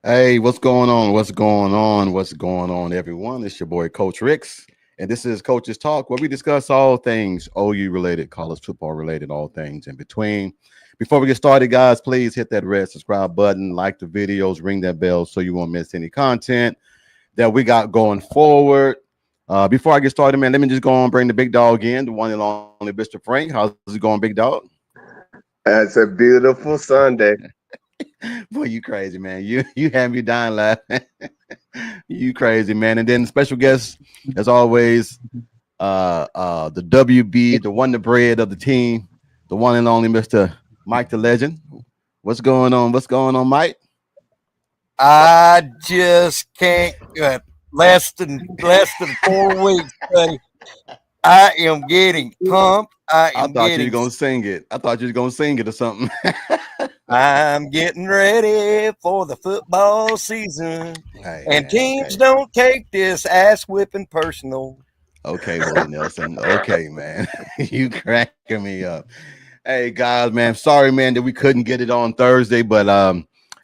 Hey, what's going on? What's going on? What's going on, everyone? It's your boy, Coach Ricks, and this is Coach's Talk, where we discuss all things OU related, college football related, all things in between. Before we get started, guys, please hit that red subscribe button, like the videos, ring that bell so you won't miss any content that we got going forward. Before I get started, man, let me just go on and bring the big dog in, the one and only Mr. Frank. How's it going, big dog? It's a beautiful Sunday. Boy, you crazy, man. You have me dying laughing. You crazy, man. And then special guest, as always, the WB, the wonder bread of the team, the one and only Mr. Mike the Legend. What's going on? What's going on, Mike? I just can't. Less than 4 weeks, buddy. I am getting pumped. I thought you were gonna sing it. I thought you were gonna sing it or something. I'm getting ready for the football season, Hey, and man, teams okay. don't take this ass whipping personal. Okay, Willie Nelson. Okay, man. You cracking me up. Hey guys, man. Sorry, man, that we couldn't get it on Thursday, but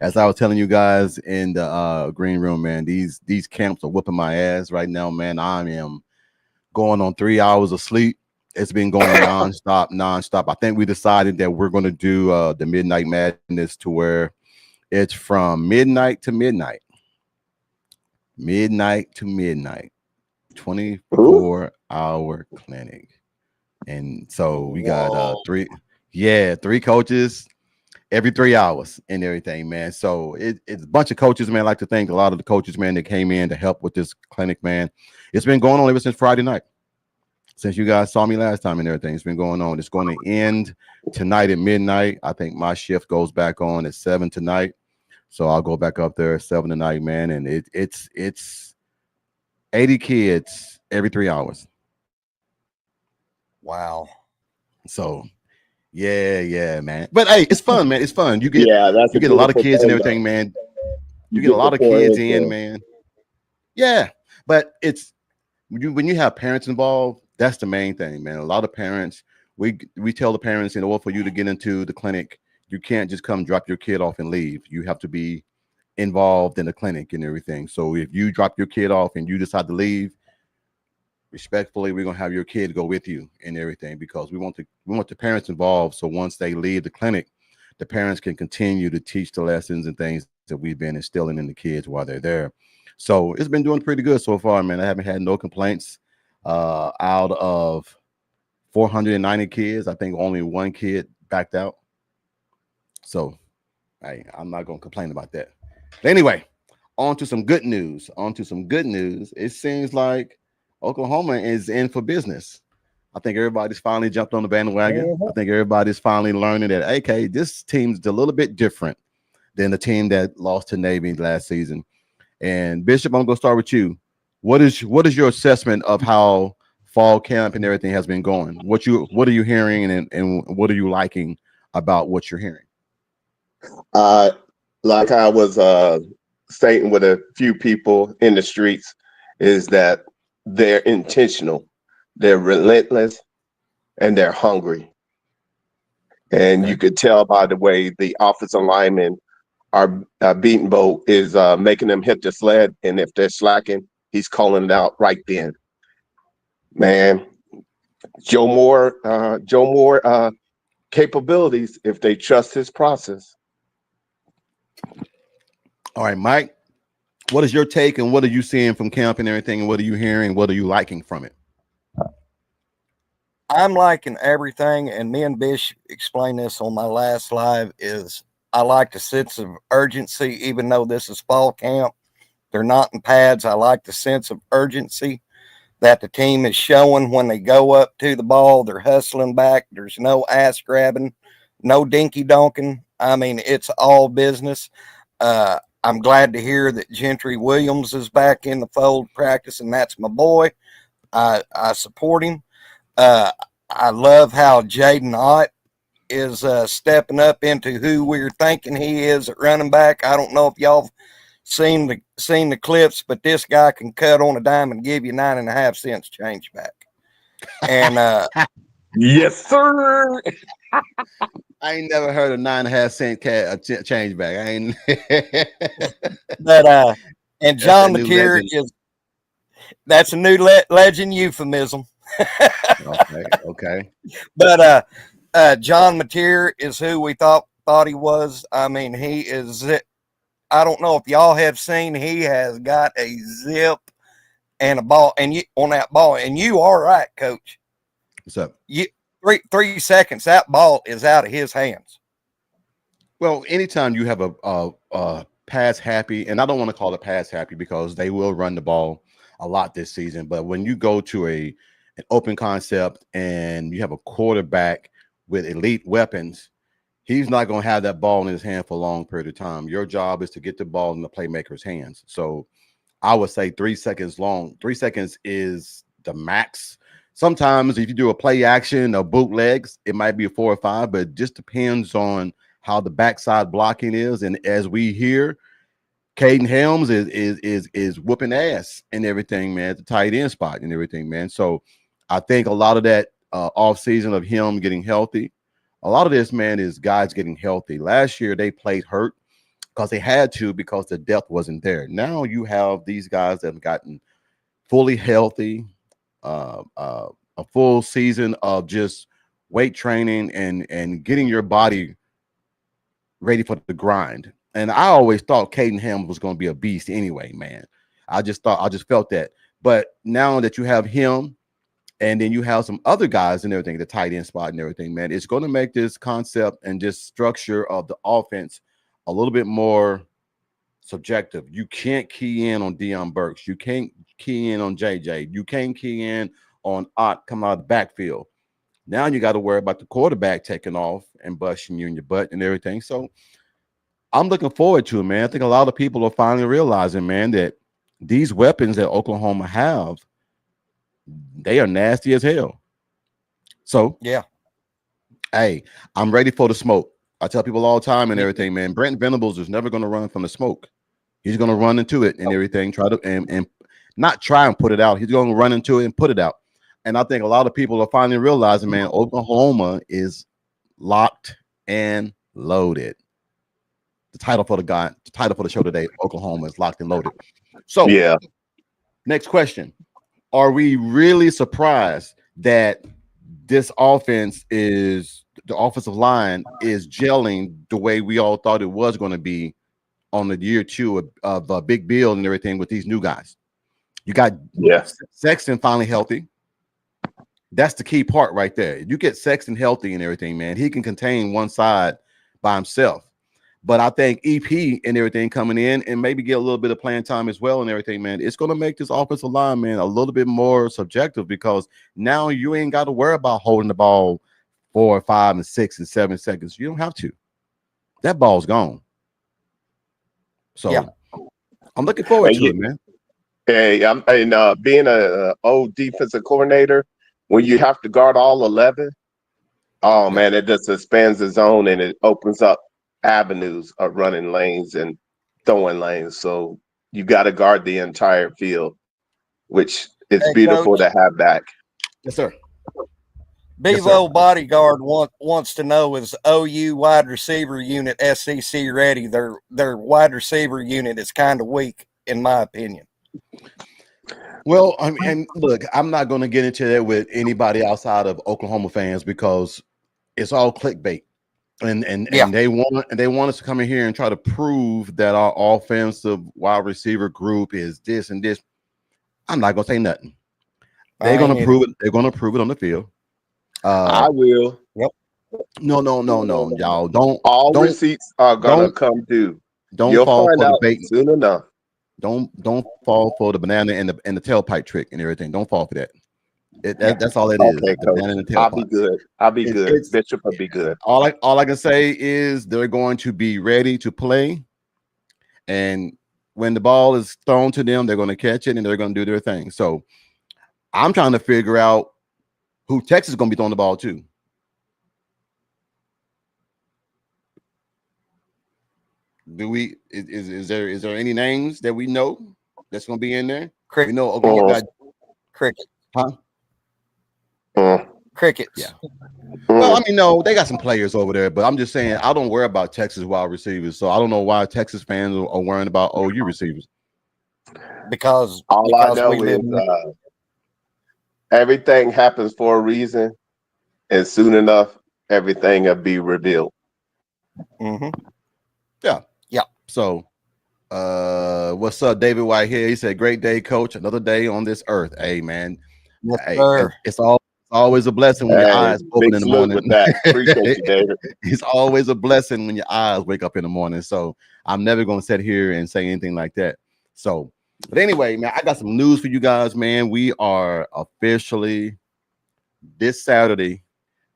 as I was telling you guys in the green room, man, these camps are whooping my ass right now, man. I am going on 3 hours of sleep. It's been going nonstop, nonstop. I think we decided that we're going to do the Midnight Madness to where it's from midnight to midnight, Ooh, 24-hour clinic. And so we got three coaches every 3 hours and everything, man. So it's a bunch of coaches, man. I like to thank a lot of the coaches, man, that came in to help with this clinic, man. It's been going on ever since Friday night. Since you guys saw me last time and everything, it's been going on. It's going to end tonight at midnight. I think my shift goes back on at 7 tonight. So I'll go back up there at 7 tonight, man. And it's 80 kids every 3 hours. Wow. So yeah, man. But hey, it's fun, man. It's fun. yeah, that's You a get a lot of beautiful kids and thing, everything, though. man. You You get a get to lot of pour kids into in, them. man. Yeah, but it's when you have parents involved, that's the main thing, man. A lot of parents, we tell the parents in order for you to get into the clinic, you can't just come drop your kid off and leave. You have to be involved in the clinic and everything. So if you drop your kid off and you decide to leave, respectfully, we're gonna have your kid go with you and everything because we want the parents involved. So once they leave the clinic, the parents can continue to teach the lessons and things that we've been instilling in the kids while they're there. So it's been doing pretty good so far, man. I haven't had no complaints. Out of 490 kids, I think only one kid backed out. So hey, I'm not gonna complain about that. But anyway, on to some good news. On to some good news. It seems like Oklahoma is in for business. I think everybody's finally jumped on the bandwagon. I think everybody's finally learning that, okay, this team's a little bit different than the team that lost to Navy last season. And Bishop, I'm gonna start with you. What is your assessment of how fall camp and everything has been going? What are you hearing and what are you liking about what you're hearing? Uh, like I was stating with a few people in the streets, is that they're intentional, they're relentless, and they're hungry. And you Okay. could tell by the way the offensive linemen are beating Bo is making them hit the sled, and if they're slacking, he's calling it out right then. Man, Joe Moore capabilities if they trust his process. All right, Mike. What is your take and what are you seeing from camp and everything? And what are you hearing? What are you liking from it? I'm liking everything, and me and Bish explained this on my last live. Is I like the sense of urgency, even though this is fall camp. They're not in pads. I like the sense of urgency that the team is showing when they go up to the ball. They're hustling back. There's no ass grabbing, no dinky donking. I mean, it's all business. I'm glad to hear that Gentry Williams is back in the fold practicing. That's my boy. I support him. Uh, I love how Jaden Ott is stepping up into who we're thinking he is at running back. I don't know if y'all seen the clips, but this guy can cut on a dime and give you 9.5 cents change back. And Yes, sir. I ain't never heard a 9.5 cent change back. I ain't. But and That's that John new Mateer legend. that's a new legend euphemism. Okay, okay. But John Mateer is who we thought he was. I mean, he is. I don't know if y'all have seen. He has got a zip and a ball, and you on that ball, and you are right, Coach. What's up? You 3 seconds, that ball is out of his hands. Well, anytime you have a pass happy, and I don't want to call it pass happy because they will run the ball a lot this season, but when you go to an open concept and you have a quarterback with elite weapons, he's not going to have that ball in his hand for a long period of time. Your job is to get the ball in the playmaker's hands. So I would say 3 seconds long. 3 seconds is the max. Sometimes if you do a play action or bootlegs, it might be a 4 or 5, but it just depends on how the backside blocking is. And as we hear, Caden Helms is whooping ass and everything, man, at the tight end spot and everything, man. So I think a lot of that off season of him getting healthy, a lot of this, man, is guys getting healthy. Last year they played hurt because they had to because the depth wasn't there. Now you have these guys that have gotten fully healthy, a full season of just weight training and getting your body ready for the grind. And I always thought Caden Ham was going to be a beast anyway, man. I just felt that. But now that you have him and then you have some other guys and everything, the tight end spot and everything, man, it's going to make this concept and just structure of the offense a little bit more subjective. You can't key in on Deion Burks. You can't key in on JJ. You can't key in on Ott coming out of the backfield. Now you got to worry about the quarterback taking off and busting you in your butt and everything. So I'm looking forward to it, man. I think a lot of people are finally realizing, man, that these weapons that Oklahoma have, they are nasty as hell. So, Yeah. hey, I'm ready for the smoke. I tell people all the time and everything, man. Brent Venables is never going to run from the smoke. He's going to run into it and everything, try to and not try and put it out. He's going to run into it and put it out. And I think a lot of people are finally realizing, man, Oklahoma is locked and loaded. The title for the show today, Oklahoma is locked and loaded. So, Yeah. next question. Are we really surprised that this offense is the offensive line is gelling the way we all thought it was going to be on the year 2 of Big Bill and everything with these new guys? You got Sexton finally healthy. That's the key part right there. You get Sexton healthy and everything, man. He can contain one side by himself. But I think EP and everything coming in and maybe get a little bit of playing time as well and everything, man. It's going to make this offensive line, man, a little bit more subjective because now you ain't got to worry about holding the ball 4 or 5 and 6 and 7 seconds. You don't have to. That ball's gone. So yeah. I'm looking forward to it, man. Hey, being a old defensive coordinator, when you have to guard all 11, man, it just expands the zone and it opens up avenues of running lanes and throwing lanes. So you got to guard the entire field, which is beautiful Coach, to have back. Yes, sir. Bevo Bodyguard wants to know, is OU wide receiver unit SEC ready? Their wide receiver unit is kind of weak, in my opinion. Well, I mean, and look, I'm not going to get into that with anybody outside of Oklahoma fans because it's all clickbait. And they want us to come in here and try to prove that our offensive wide receiver group is this and this. I'm not gonna say nothing. They're gonna prove it. They're gonna prove it on the field. I will. Yep. No, y'all don't. All receipts are gonna come due. You'll fall for the bait soon enough. Don't fall for the banana and the tailpipe trick and everything. Don't fall for that. That's all it is. Okay, Coach. I'll be good. I'll be good. Bishop will be good. All I can say is they're going to be ready to play, and when the ball is thrown to them, they're going to catch it and they're going to do their thing. So I'm trying to figure out who Texas is going to be throwing the ball to. Is there any names that we know that's going to be in there? Cricket. We know Oklahoma got Cricket. Huh? Crickets. Yeah. Well, I Mm. mean, no, they got some players over there, but I'm just saying I don't worry about Texas wide receivers, so I don't know why Texas fans are worrying about OU receivers. because All I because we know live is in. everything happens for a reason, and soon enough, everything will be revealed. Mm-hmm. Yeah. Yeah. So, what's up, David White here? He said, "Great day, coach. Another day on this earth." Hey, man. Yes, Hey, sir. it's always a blessing when your Hey, eyes open big in the salute morning. with that. Appreciate you, David. It's always a blessing when your eyes wake up in the morning. So I'm never gonna sit here and say anything like that. So, but anyway, man, I got some news for you guys, man. We are officially this Saturday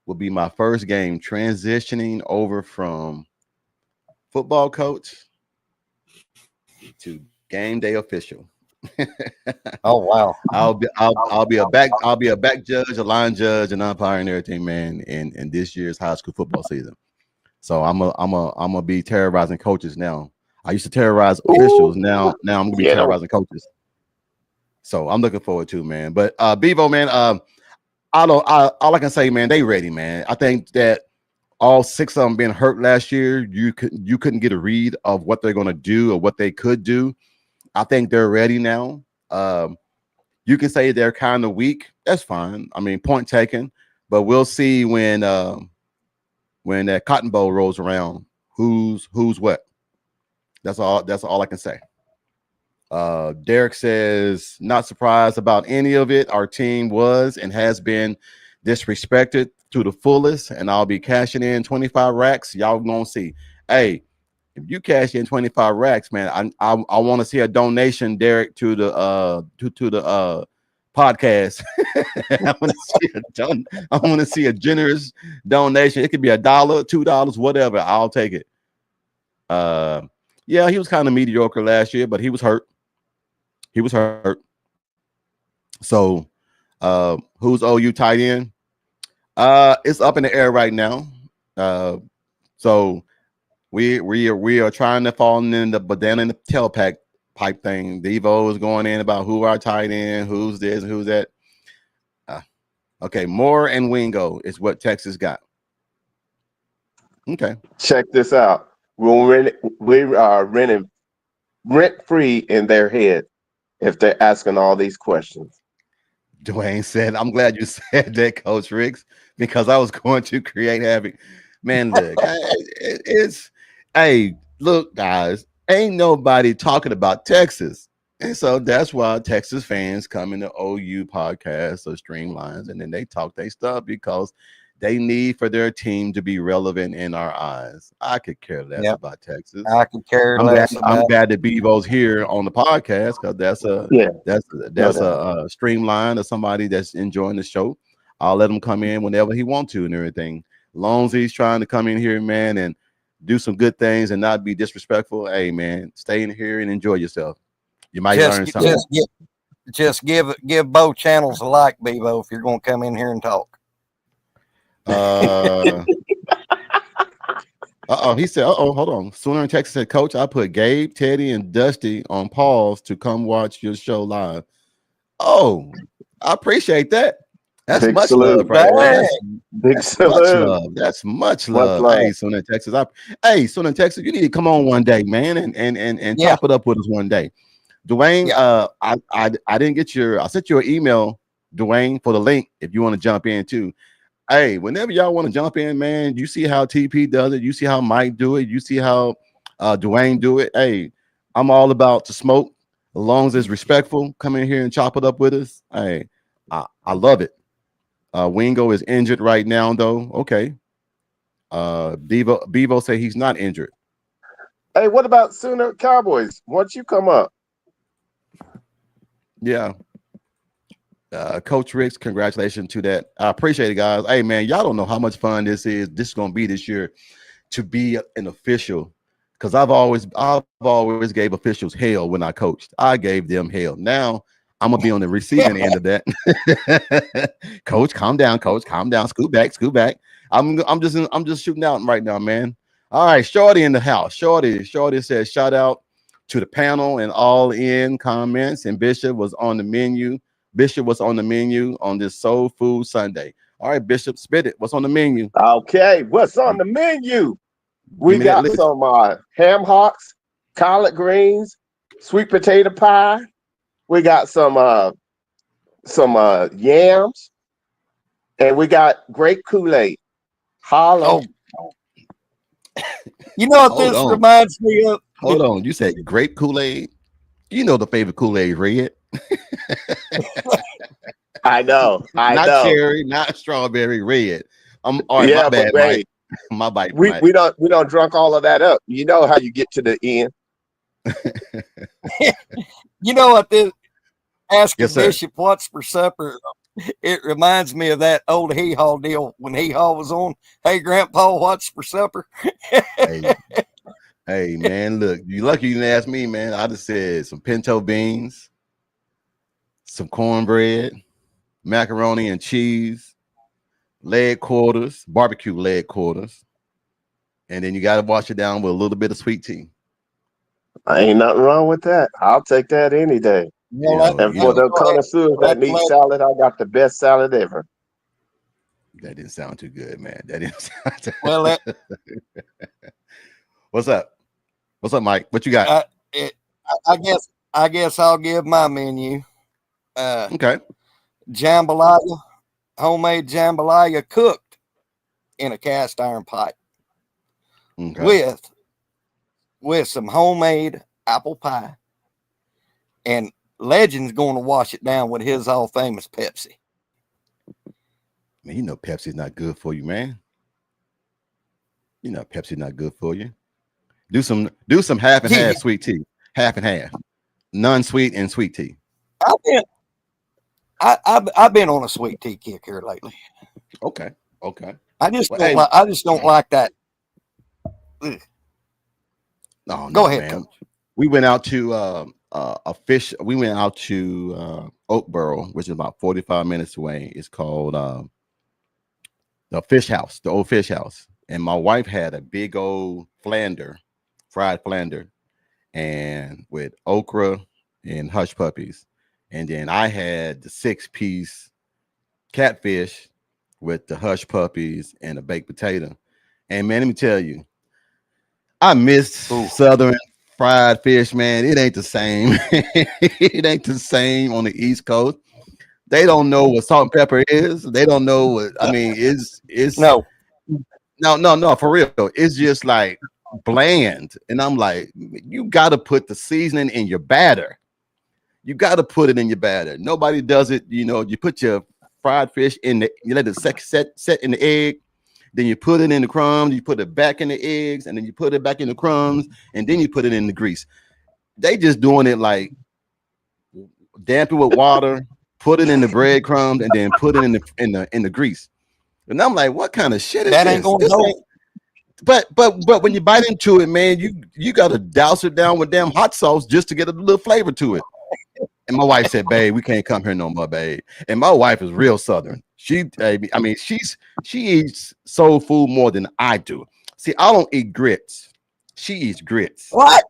will be my first game transitioning over from football coach to game day official. Oh wow. I'll be a back judge, a line judge, and umpire and everything, man, in this year's high school football season. So I'm gonna be terrorizing coaches now. I used to terrorize Ooh, officials. Now I'm gonna be get 'em. terrorizing coaches. So I'm looking forward to, man. But Bevo, man, all I can say, man, they ready, man. I think that all six of them being hurt last year, you couldn't get a read of what they're gonna do or what they could do. I think they're ready now. You can say they're kind of weak. That's fine. I mean, point taken. But we'll see when that Cotton Bowl rolls around, who's what. That's all I can say. Derek says, not surprised about any of it. Our team was and has been disrespected to the fullest, and I'll be cashing in 25 racks. Y'all gonna see. Hey, if you cash in 25 racks, man, I want to see a donation, Derek, to the podcast. I want to see a generous donation. It could be $1, $2, whatever. I'll take it. Yeah, he was kind of mediocre last year, but he was hurt. He was hurt. So, who's OU tight end? It's up in the air right now. So we are trying to fall in the banana in the tail pack pipe thing. Devo is going in about who our tight end, who's this, who's that. Okay, Moore and Wingo is what Texas got. Okay. Check this out. We are renting rent free in their head if they're asking all these questions. Dwayne said, I'm glad you said that, Coach Riggs, because I was going to create havoc. Man, look, it's hey, look, guys, ain't nobody talking about Texas. And so that's why Texas fans come into OU podcasts or streamlines and then they talk their stuff because they need for their team to be relevant in our eyes. I could care less Yep. about Texas. I could care I'm glad less I'm about. glad that Bevo's here on the podcast because Yeah, that's no that's doubt. a streamline of somebody that's enjoying the show. I'll let him come in whenever he wants to and everything. Long as he's trying to come in here, man, and do some good things and not be disrespectful. Hey, man, stay in here and enjoy yourself. You might Just learn Yeah. something. just give both channels a like, Bevo, if you're going to come in here and talk. Uh oh, he said, hold on. Sooner in Texas said, Coach, I put Gabe, Teddy, and Dusty on pause to come watch your show live. Oh, I appreciate that. That's Big much love salute. right there. Dang. Big That's much salute. love. That's much Much love. love. Hey, Sooner in Texas. Hey, Sooner in Texas, you need to come on one day, man, and Yeah. chop it up with us one day. Dwayne, Yeah. I didn't get I sent you an email, Dwayne, for the link if you want to jump in too. Hey, whenever y'all want to jump in, man, you see how TP does it. You see how Mike do it. You see how Dwayne do it. Hey, I'm all about to smoke as long as it's respectful. Come in here and chop it up with us. Hey, I love it. Wingo is injured right now, though. Okay. Bevo say he's not injured. Hey, what about Sooner Cowboys? Once you come up, Yeah. Coach Ricks, congratulations to that. I appreciate it, guys. Hey, man, y'all don't know how much fun this is. This is going to be this year to be an official because I've always gave officials hell when I coached. I gave them hell. Now I'm gonna be on the receiving end of that. Coach, calm down. Coach, calm down. Scoot back. Scoot back. I'm just shooting out right now, man. All right, Shorty in the house. Shorty says shout out to the panel and all in comments. And Bishop was on the menu. Bishop was on the menu on this Soul Food Sunday. All right, Bishop, spit it. What's on the menu? Okay, what's on the menu? Give We me that got list. some ham hocks, collard greens, sweet potato pie. We got some yams, and we got grape Kool-Aid. Holla. Oh, you know what Hold this on. reminds me of? Hold on. You said grape Kool-Aid? You know the favorite Kool-Aid red. I know, I Not know. cherry, not strawberry, red. I'm all right, my Yeah, but bad, Mike. wait, My bite, we Mike. we don't drunk all of that up. You know how you get to the end. You know what this Yes, asking sir. Bishop what's for supper? It reminds me of that old hee haw deal when hee haw was on. Hey, Grandpa, what's for supper? Hey, hey, man, look, you lucky you didn't ask me, man. I just said some pinto beans, some cornbread, macaroni and cheese, leg quarters, barbecue leg quarters, and then you got to wash it down with a little bit of sweet tea. Ain't nothing wrong with that. I'll take that any day. Well, let, And You for let me know, the go ahead. connoisseurs that need Let, salad, I got the best salad ever. that didn't sound too good, man. That didn't sound too... well, let, What's up? What's up, Mike? What you got? it, I guess I'll give my menu. Okay. Jambalaya, homemade jambalaya cooked in a cast iron pot Okay. with some homemade apple pie, and Legend's going to wash it down with his all famous Pepsi. Man, you know Pepsi's not good for you, man. You know Pepsi's not good for you. Do some half and Yeah, half sweet tea. Half and half. Non-sweet and sweet tea. I've been I've been on a sweet tea kick here lately. Okay. Okay. Well, I just don't like that. Ugh. no, Go no, ahead, man. Coach. We went out to a fish. We went out to Oakboro, which is about 45 minutes away. It's called the Fish House, the old Fish House. And my wife had a big old flander, fried flander, and with okra and hush puppies. And then I had the 6-piece catfish with the hush puppies and a baked potato. And man, let me tell you, I missed Ooh, Southern fried fish, man. It ain't the same. It ain't the same on the East Coast. They don't know what salt and pepper is. They don't know what I mean. It's no, no, for real. It's just like bland. And I'm like, you gotta put the seasoning in your batter. You gotta put it in your batter. Nobody does it. You know, you put your fried fish in you let it set in the egg, then you put it in the crumbs, you put it back in the eggs, and then you put it back in the crumbs, and then you put it in the grease. They just doing it like damp it with water, put it in the breadcrumbs, and then put it in the grease. And I'm like, what kind of shit is that ain't this? going to This hold. ain't. But when you bite into it, man, you gotta douse it down with damn hot sauce just to get a little flavor to it. And my wife said, "Babe, we can't come here no more, babe." And my wife is real Southern. I mean, she eats soul food more than I do. See, I don't eat grits. She eats grits. What?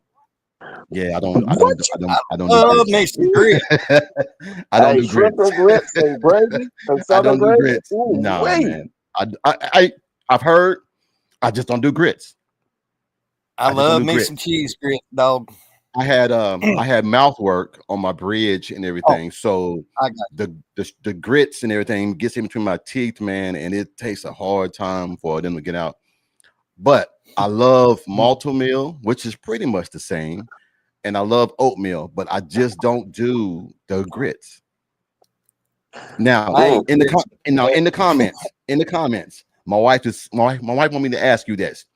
Yeah, I don't, I don't, What? do- I don't, I don't do Love grits. me some grit. I don't Hey, do shrimp grits. and grits and gravy and I southern don't do gravy. grits. Ooh, Nah, wait. man. I've heard. I just don't do grits. I I just don't love do me grits. some cheese grit, dog. I had mouth work on my bridge and Oh, everything. So I got the grits and everything gets in between my teeth, man, and it takes a hard time for them to get out. But I love you. malto meal, which is pretty much the same, and I love oatmeal, but I just don't do the grits. Now, I Mm. ain't grits. in the comments, my wife want me to ask you this: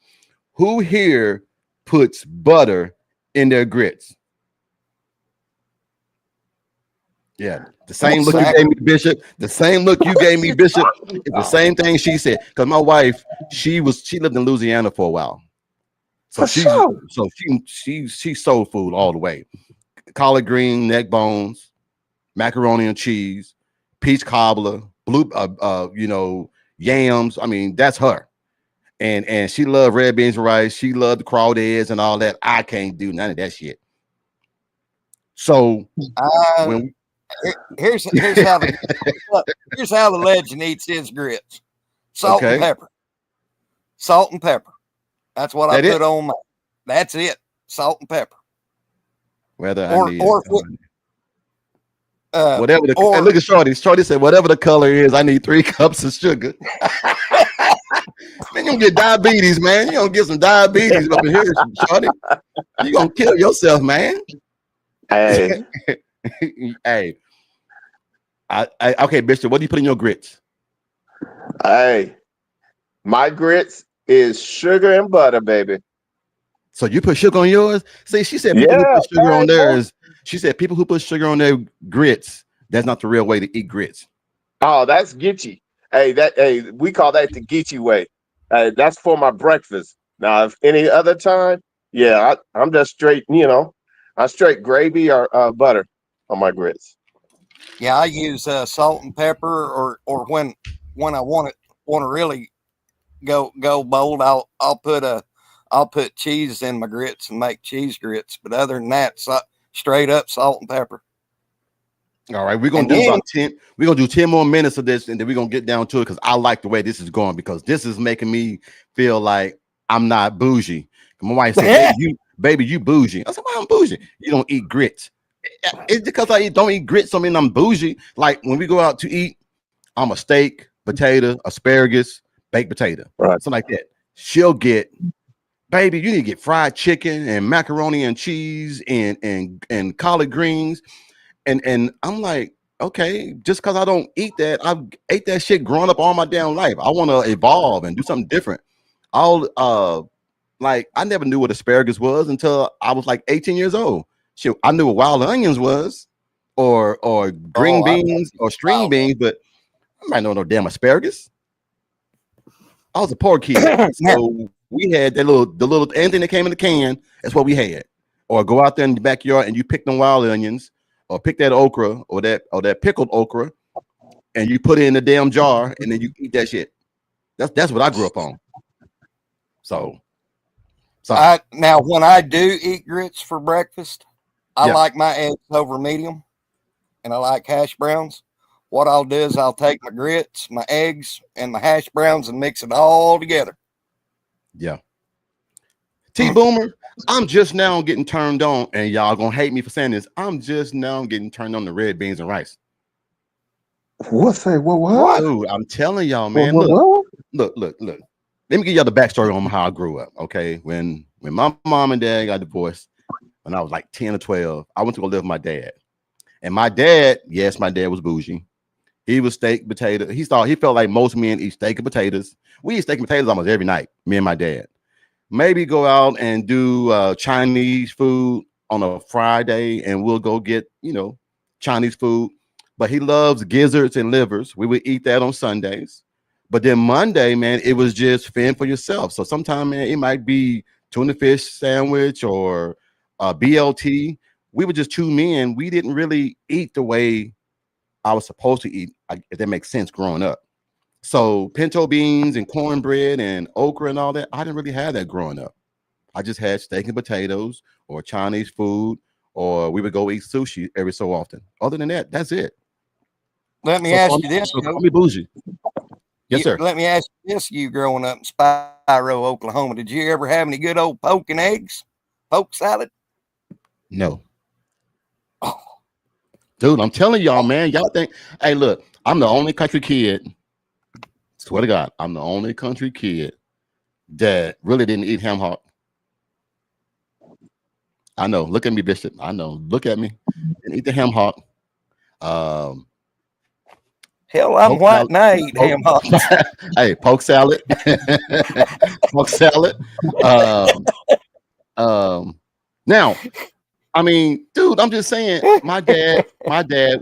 who here puts butter in their grits? Yeah, the same look you Exactly. gave me, Bishop. The same look you What gave me, you Bishop. talking It's the about? same thing she said. Because my wife, she lived in Louisiana for a while, so For sure. she's soul food all the way. Collard green, neck bones, macaroni and cheese, peach cobbler, yams. I mean, that's her. And she loved red beans and rice. She loved the crawdads and all that. I can't do none of that shit. So I when Here's how here's how the legend eats his grits. Salt and Okay, pepper. Salt and pepper. That's what I that it. put on my. That's it. Salt and pepper. Whether I Or need or whatever the hey, or look at Shorty. Shorty said, whatever the color is, I need 3 cups of sugar. Man, you gonna get diabetes, man. You gonna get some diabetes up in here, Shorty. You gonna kill yourself, man. Hey, Hey, okay, Bishop. What do you put in your grits? hey, my grits is sugar and butter, baby. So you put sugar on yours? See, she said people who Yeah, put sugar hey, on boy. theirs. She said people who put sugar on their grits. That's not the real way to eat grits. Oh, that's Geechee. Hey, we call that the Geechee way. That's for my breakfast. Now, if any other time, yeah, I'm just straight, I straight gravy or butter on my grits. yeah, I use salt and pepper, or when I want to really go bold, I'll put cheese in my grits and make cheese grits. But other than that, straight up salt and pepper. All right, we're gonna And do then about 10. We're gonna do 10 more minutes of this, and then we're gonna get down to it because I like the way this is going because this is making me feel like I'm not bougie. My wife said, baby, you bougie. I said, why I'm bougie? You don't eat grits. It's because don't eat grits, I mean I'm bougie. Like when we go out to eat, I'm a steak, potato, asparagus, baked potato, Right. something like that. She'll get, baby, you need to get fried chicken and macaroni and cheese and collard greens. And I'm like, okay, just because I don't eat that, I've ate that shit growing up all my damn life. I want to evolve and do something different. I'll like I never knew what asparagus was until I was like 18 years old. Shit, I knew what wild onions was, or green oh, I beans or string wild beans, but I might know no damn asparagus. I was a poor kid, now, so we had the little anything that came in the can. That's what we had. Or go out there in the backyard and you pick them wild onions, or pick that okra or that pickled okra, and you put it in the damn jar, and then you eat that shit. That's what I grew up on. So sorry. now when I do eat grits for breakfast, I Yeah. like my eggs over medium, and I like hash browns. What I'll do is I'll take my grits, my eggs, and my hash browns and mix it all together. Yeah. T Boomer, I'm just now getting turned on, and y'all gonna hate me for saying this. I'm just now getting turned on to red beans and rice. What's that? What? Dude, I'm telling y'all, What? man. What? Look, What? look, look, look. Let me give y'all the backstory on how I grew up. Okay. When my mom and dad got divorced when I was like 10 or 12, I went to go live with my dad. And my dad, yes, my dad was bougie. He was steak potato. He felt like most men eat steak and potatoes. We eat steak and potatoes almost every night, me and my dad. Maybe go out and do Chinese food on a Friday, and we'll go get Chinese food. But he loves gizzards and livers. We would eat that on Sundays. But then Monday, man, it was just fend for yourself. So sometimes, man, it might be tuna fish sandwich or BLT. We were just two men. We didn't really eat the way I was supposed to eat, if that makes sense, growing up. So pinto beans and cornbread and okra and all that, I didn't really have that growing up. I just had steak and potatoes or Chinese food, or we would go eat sushi every so often. Other than that, that's it. Let me So ask you this, call Joe. me bougie. Yes, sir. Let me ask you this: you growing up in Spyro, Oklahoma, did you ever have any good old poke and eggs, poke salad? No. Oh, Dude, I'm telling y'all, man. Y'all think, hey, look, I'm the only country kid. Swear to God, I'm the only country kid that really didn't eat ham hock. I know. Look at me, Bishop. I know. Look at me. Didn't eat the ham hock. Um, hell, I'm poke white salad. and I eat Poke, ham hocks. hey, poke salad. Poke salad. Um, now, I mean, dude, I'm just saying, my dad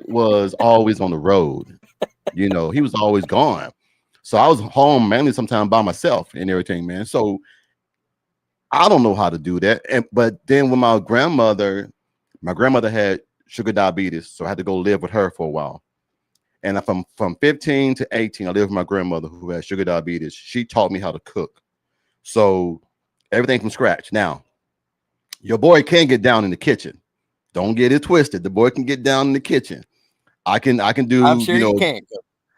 was always on the road. He was always gone. So I was home mainly sometimes by myself and everything, man. So I don't know how to do that. But then when my grandmother had sugar diabetes, so I had to go live with her for a while. And from 15 to 18, I lived with my grandmother who had sugar diabetes. She taught me how to cook. So everything from scratch. Now, your boy can get down in the kitchen. Don't get it twisted. The boy can get down in the kitchen. I can do, I'm sure you can.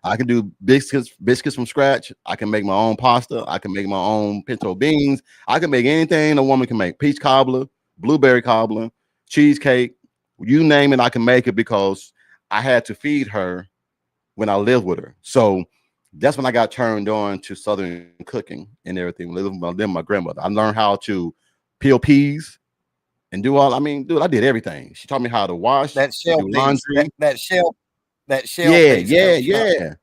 I can do biscuits from scratch. I can make my own pasta. I can make my own pinto beans. I can make anything a woman can make. Peach cobbler, blueberry cobbler, cheesecake, you name it, I can make it because I had to feed her when I lived with her. So that's when I got turned on to Southern cooking and everything. Living with my grandmother, I learned how to peel peas and do all. I mean, dude, I did everything. She taught me how to wash, That shell do piece, laundry. that shell Yeah, piece. yeah.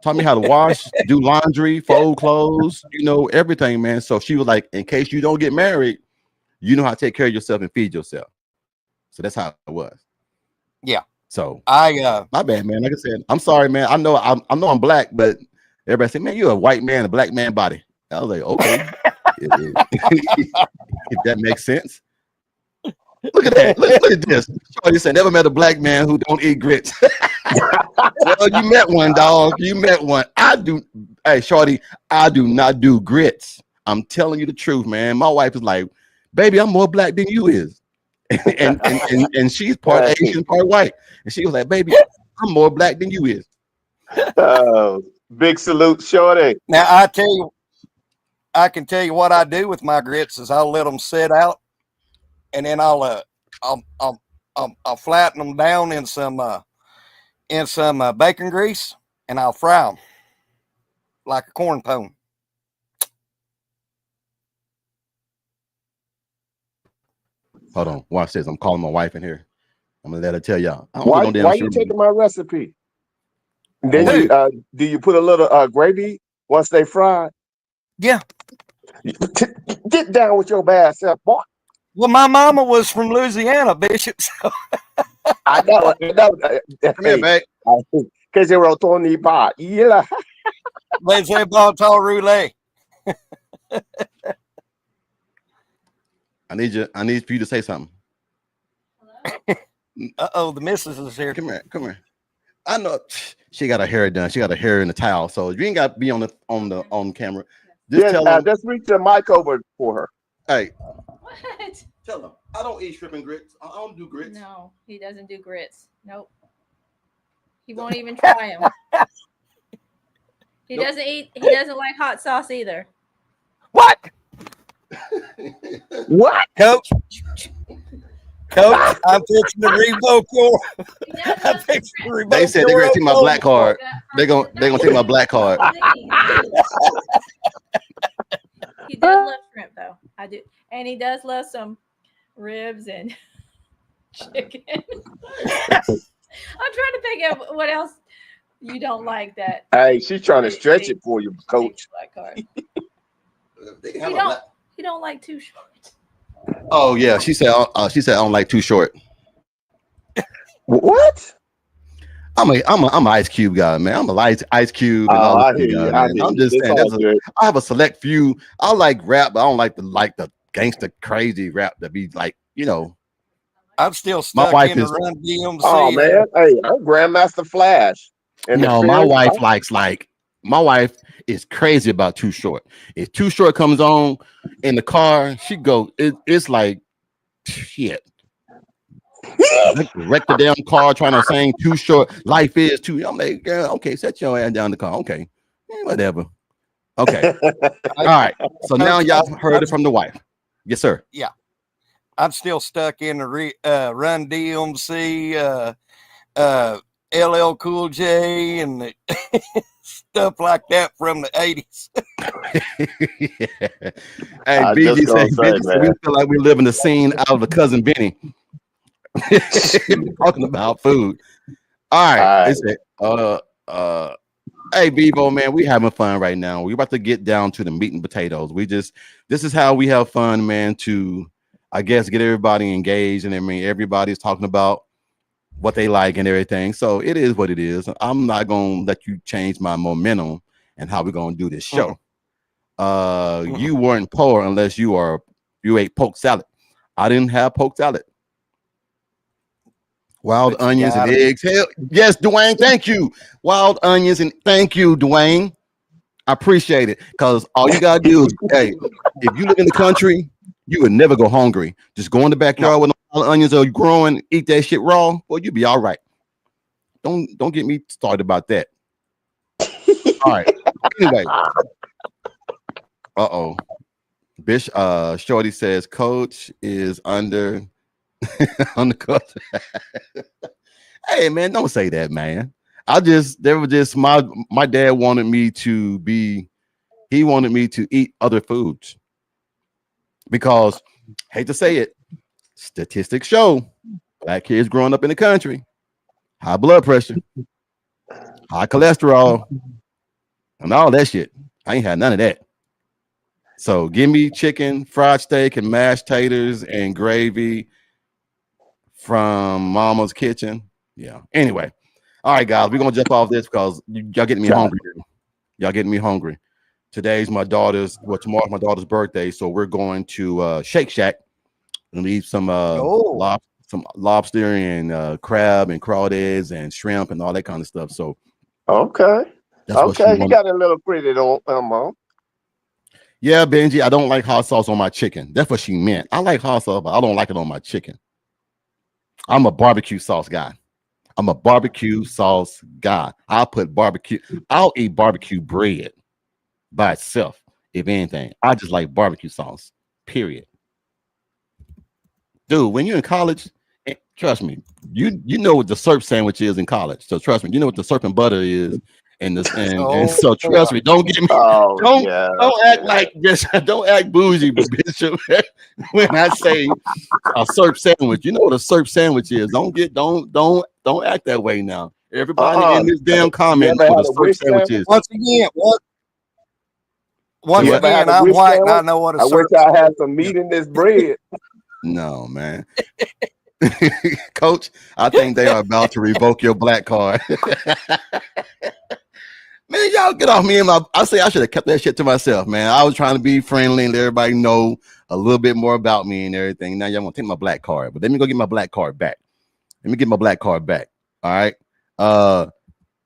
Taught me how to wash, do laundry, fold clothes, everything, man. So she was like, in case you don't get married, you know how to take care of yourself and feed yourself. So that's how it was. Yeah. So my bad, man. Like I said, I'm sorry, man. I know I'm black, but everybody say, man, you're a white man, a black man body. I was like, okay. If that makes sense. Look at that. Look at this. Shorty said, never met a black man who don't eat grits. Well, you met one, dog. You met one. I do. Hey, Shorty, I do not do grits. I'm telling you the truth, man. My wife is like, baby, I'm more black than you is. and she's part Asian, part white. And she was like, baby, I'm more black than you is. Big salute, Shorty. Now I can tell you what I do with my grits is I'll let them sit out, and then I'll flatten them down in some bacon grease, and I'll fry them like a corn pone. Hold on, watch this. I'm calling my wife in here. I'm gonna let her tell y'all. Why you taking my recipe? Then do you put a little gravy once they fry? Yeah. Get down with your bad self, boy. Well, my mama was from Louisiana, Bishop. So. I know. Come here, babe. Because they were on the bar. Yeah. They say bon temps roulette. I need for you to say something. Uh-oh, the missus is here. Come here. I know she got her hair done. She got her hair in the towel, so you ain't got to be on camera. Just reach the mic over for her. Hey, what? Tell them I don't eat shrimp and grits. I don't do grits. No, he doesn't do grits. Nope. He won't even try them. He doesn't eat. He doesn't like hot sauce either. What? What, Coach? I'm fixing to revoke your. They said they're gonna take my black card. They're gonna take my black card. He does love shrimp, though. I do, and he does love some ribs and chicken. I'm trying to think of what else you don't like. That hey, she's trying to stretch it for you, Coach. Black card. He don't like too short. Oh yeah, she said I don't like too short. What? I'm an Ice Cube guy, man. I'm a Ice Cube. And all I hear you. I'm just saying. I have a select few. I like rap, but I don't like the gangster crazy rap that be like, I'm still stuck in the Run DMC. Oh man, hey, I'm Grandmaster Flash. No, my wife my wife is crazy about Too Short. If Too Short comes on in the car, she goes, it's like shit. Wreck the damn car trying to sing Too Short. Life is too. I'm like, girl, okay, set your ass down the car. Okay, whatever. Okay. All right. So now y'all heard it from the wife. Yes, sir. Yeah. I'm still stuck in the Run DMC, LL Cool J, and the stuff like that from the 80s. Yeah. Hey, BG said, we feel like we live in the scene out of the Cousin Benny. Talking about food. All right. Hey, Bevo, man, we having fun right now. We're about to get down to the meat and potatoes. This is how we have fun, man, to, I guess, get everybody engaged. And I mean, everybody's talking about what they like and everything. So it is what it is. I'm not going to let you change my momentum and how we're going to do this show. You weren't poor unless you ate poke salad. I didn't have poke salad. Wild onions and eggs. Hell, yes, Dwayne. Thank you. Wild onions and thank you, Dwayne. I appreciate it. Because all you gotta do is, hey, if you live in the country, you would never go hungry. Just go in the backyard with wild onions or growing, eat that shit raw. Well, you'll be all right. don't get me started about that. All right. Anyway. Bish Shorty says coach is under on the coach. Hey man, don't say that, man. There was just my dad wanted me to be, he wanted me to eat other foods because, hate to say it, statistics show black kids growing up in the country, high blood pressure, high cholesterol, and all that shit. I ain't had none of that. So give me chicken, fried steak, and mashed taters and gravy from Mama's Kitchen. Yeah. Anyway, all right, guys, we're gonna jump off this because y'all getting me hungry. Y'all getting me hungry. Today's my daughter's, well, tomorrow's my daughter's birthday, so we're going to Shake Shack and eat some lobster and crab and crawdads and shrimp and all that kind of stuff. So okay, that's what she you wanted. got a little pretty on. Yeah, Benji, I don't like hot sauce on my chicken. That's what she meant. I like hot sauce, but I don't like it on my chicken. I'm a barbecue sauce guy. I'm a barbecue sauce guy. I'll eat barbecue bread by itself, if anything. I just like barbecue sauce, period. Dude, when you're in college, trust me, you know what the syrup sandwich is in college. So trust me, you know what the syrup and butter is. And so trust me, don't get me don't act like this. Don't act bougie, Bishop. When I say a syrup sandwich, you know what a syrup sandwich is. Don't act that way now. Everybody in this damn comment knows what a syrup sandwich is. Once again, I'm white and I know what a syrup sandwich is. I wish I had some meat in this bread. No, man. Coach, I think they are about to revoke your black card. Man, y'all get off me and I say I should have kept that shit to myself, man. I was trying to be friendly and let everybody know a little bit more about me and everything. Now y'all want to take my black card, but let me go get my black card back. Let me get my black card back. All right.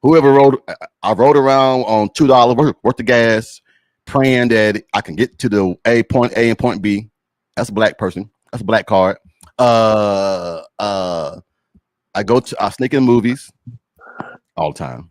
Whoever I rode around on $2 worth of gas, praying that I can get to the point A and point B. That's a black person. That's a black card. I sneak in movies all the time.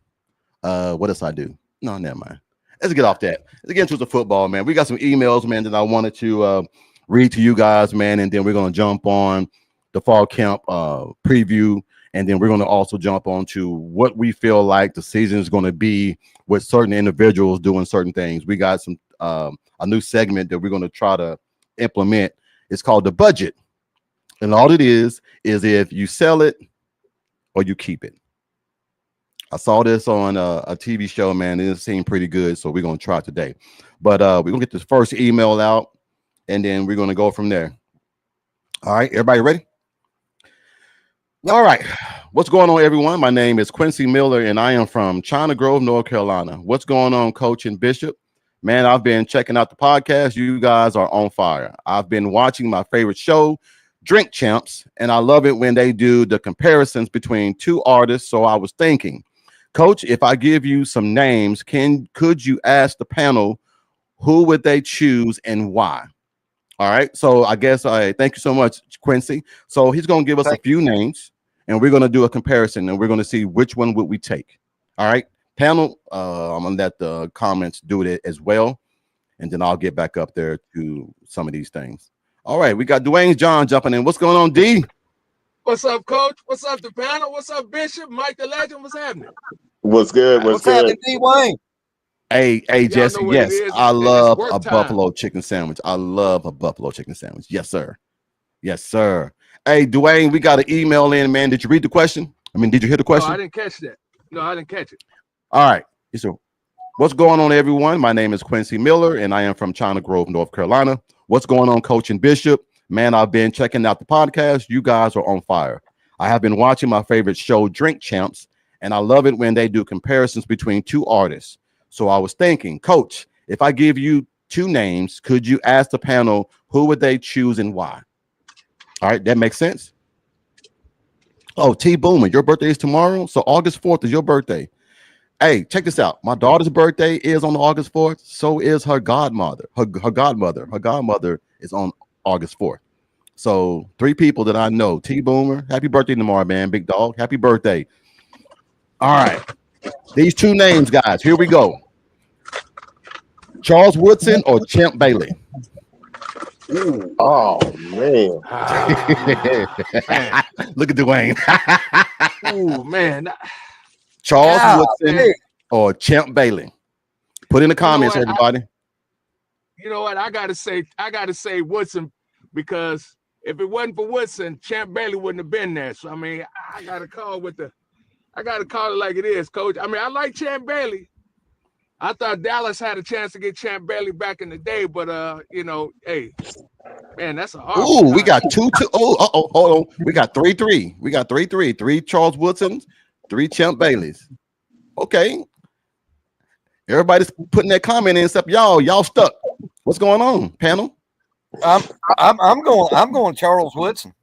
What else I do? No, never mind. Let's get off that. Let's get into the football, man. We got some emails, man, that I wanted to read to you guys, man, and then we're gonna jump on the fall camp preview, and then we're gonna also jump on to what we feel like the season is gonna be with certain individuals doing certain things. We got some a new segment that we're gonna try to implement. It's called the budget, and all it is if you sell it or you keep it. I saw this on a TV show, man. It seemed pretty good, so we're gonna try it today. But we're gonna get this first email out, and then we're gonna go from there. All right, everybody ready? All right. What's going on, everyone? My name is Quincy Miller, and I am from China Grove, North Carolina. What's going on, Coach and Bishop? Man, I've been checking out the podcast. You guys are on fire. I've been watching my favorite show, Drink Champs, and I love it when they do the comparisons between two artists. So I was thinking, Coach, if I give you some names, could you ask the panel who would they choose and why? All right. So I guess thank you so much, Quincy. So he's going to give us a few names, and we're going to do a comparison, and we're going to see which one would we take. All right, panel. I'm going to let the comments do it as well, and then I'll get back up there to some of these things. All right, we got Dwayne John jumping in. What's going on, D? What's up, Coach? What's up, the panel? What's up, Bishop? Mike the Legend? What's happening? What's good? What's good? happening, D-Wayne? Hey, Jesse. Yes, I love a buffalo chicken sandwich. I love a buffalo chicken sandwich. Yes, sir. Yes, sir. Hey, Dwayne, we got an email in, man. Did you read the question? Did you hear the question? No, I didn't catch that. No, I didn't catch it. All right. So, what's going on, everyone? My name is Quincy Miller, and I am from China Grove, North Carolina. What's going on, Coach and Bishop? Man, I've been checking out the podcast. You guys are on fire. I have been watching my favorite show, Drink Champs, and I love it when they do comparisons between two artists. So I was thinking, Coach, if I give you two names, could you ask the panel who would they choose and why? All right, that makes sense. Oh, T Boomer, your birthday is tomorrow, so August 4th is your birthday. Hey, check this out. My daughter's birthday is on August 4th. So is her godmother. Her godmother is on August 4th. So 3 people that I know. T Boomer, happy birthday tomorrow, man. Big dog, happy birthday. All right. These two names, guys. Here we go. Charles Woodson or Champ Bailey? Oh man. Man. Look at Dwayne. Ooh, man. Charles God, Woodson hey, or Champ Bailey? Put in the You know comments, what? everybody. You know what? I gotta say Woodson, because if it wasn't for Woodson, Champ Bailey wouldn't have been there. So I mean, I gotta call it like it is, Coach. I mean, I like Champ Bailey. I thought Dallas had a chance to get Champ Bailey back in the day, but you know, hey, man, that's a horrible Ooh, we got contract. 2-2. Oh, hold on. We got 3-3. We got 3-3. 3 Charles Woodsons, 3 Champ Baileys. Okay. Everybody's putting that comment in except y'all. Y'all stuck. What's going on, panel? I'm going Charles Woodson.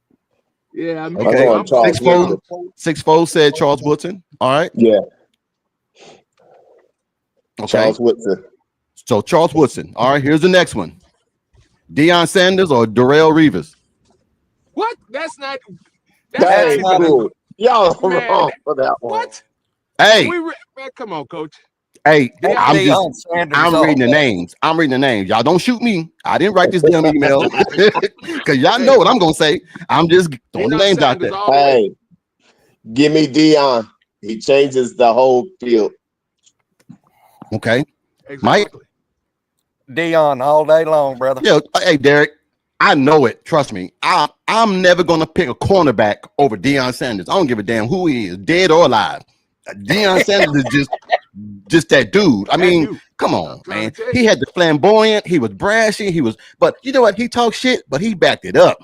Yeah, me Okay. too. going I'm going Charles Charles. Woodson. 6-4 said Charles Woodson. All right. Yeah, Okay. Charles Woodson. So Charles Woodson. All right. Here's the next one. Deion Sanders or Darrell Reeves? What? That's not That ain't even cool. Y'all Man, wrong for that one. what? Hey, Man, come on, Coach. hey, Yeah, I'm just Deion Sanders I'm all reading the day. names. I'm reading the names. Y'all don't shoot me. I didn't write this damn email because y'all know what I'm gonna say. I'm just throwing the Deion names out Sanders there. all the way. Hey, give me Dion. He changes the whole field. Okay, Mike. Exactly. Deion all day long, brother. Yeah. Hey, Derek. I know it. Trust me. I'm never gonna pick a cornerback over Deion Sanders. I don't give a damn who he is, dead or alive. Deion Sanders is just that dude. I That mean, dude. come I'm on, trying man. to tell He you. had the flamboyant. He was brashy. But you know what? He talked shit, but he backed it up.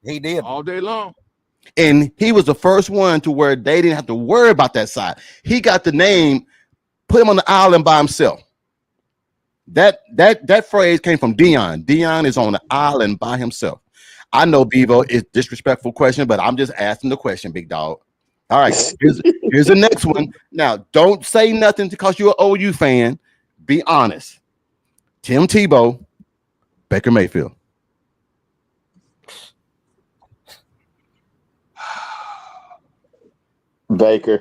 He did. All day long. And he was the first one to where they didn't have to worry about that side. He got the name, put him on the island by himself. That phrase came from Dion. Dion is on the island by himself. I know Bevo is disrespectful question, but I'm just asking the question, big dog. All right, here's the next one. Now, don't say nothing because you're an OU fan. Be honest. Tim Tebow, Baker Mayfield. Baker.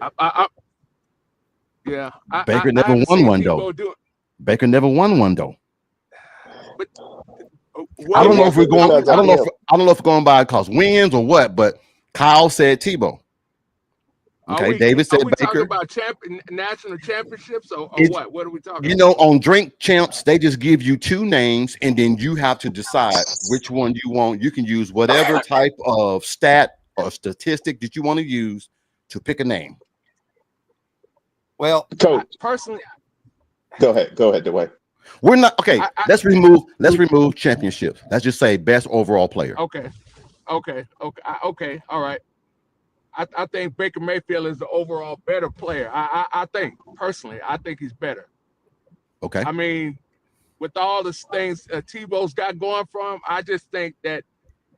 Yeah. Baker I never haven't won seen one Tebow though. do it. Baker never won one though. But I what don't are know we, if we're what going. are we because of I don't talking? know if we're going by cause wins or what. But Kyle said Tebow. Okay, David Are said we talking Baker. about national championships or It's what? What are we talking you about? know on Drink Champs they just give you two names and then you have to decide which one you want. You can use whatever type of stat or statistic that you want to use to pick a name. Well, Coach, Personally, go ahead, Dwayne. We're not okay. I Let's remove championships. Let's just say best overall player. okay, all right. I think Baker Mayfield is the overall better player. I think personally, I think he's better. Okay. I mean, with all the things Tebow's got going for him, I just think that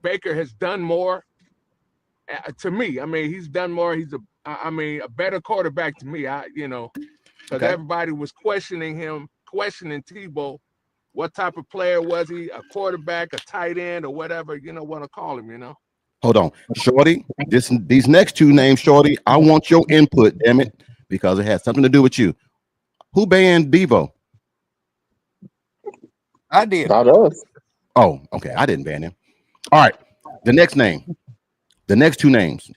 Baker has done more. To me, I mean, he's done more. He's a better quarterback to me. Because Okay. everybody was questioning Tebow. What type of player was he? A quarterback, a tight end, or whatever want to call him. Hold on, Shorty. These next two names, Shorty. I want your input, damn it, because it has something to do with you. Who banned Bevo? I did. Not us. Oh, okay. I didn't ban him. All right. The next name. The next two names.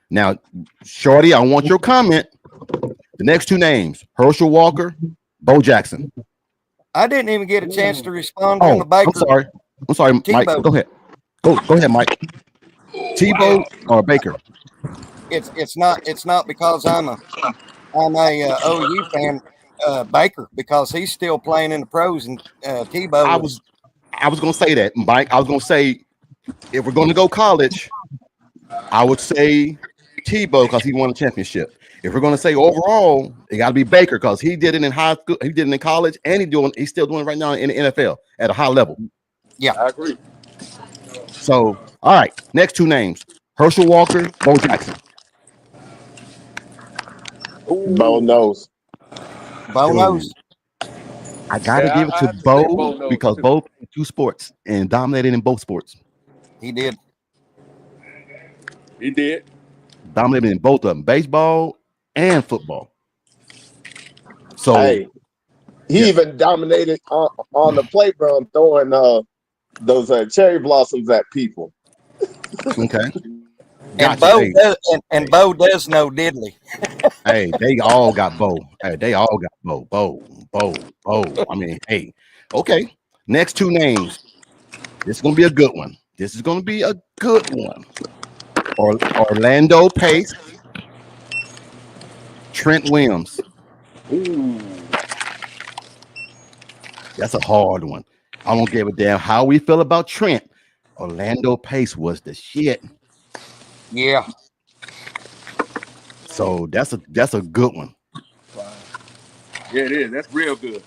Now, Shorty, I want your comment. The next two names: Herschel Walker, Bo Jackson. I didn't even get a chance to respond on Oh, the Baker. I'm sorry, Mike. Tebow. Go ahead. Go ahead, Mike. Tebow or Baker? It's not because I'm a OU fan, Baker, because he's still playing in the pros, and Tebow I was gonna say that, Mike. I was gonna say if we're gonna go college, I would say Tebow because he won a championship. If we're gonna say overall, it got to be Baker because he did it in high school, he did it in college, and he's still doing it right now in the NFL at a high level. Yeah, I agree. So, all right, next two names: Herschel Walker, Bo Jackson. Bo knows. Bo knows. I gotta Yeah, give it I to have to say Bo Bo knows because too. Bo played two sports and dominated in both sports. He did. He did. Dominated in both of them, baseball and football. So Hey, he even dominated on the playground throwing those cherry blossoms at people. okay, And gotcha. Bo Hey, does, and Bo does know diddly. hey, they all got Bo. Hey, they all got Bo. I mean, hey, okay. Next two names. This is gonna be a good one. This is gonna be a good one. Orlando Pace, Trent Williams. Ooh. That's a hard one. I don't give a damn how we feel about Trent. Orlando Pace was the shit. Yeah. So that's a good one. Wow. Yeah, it is. That's real good.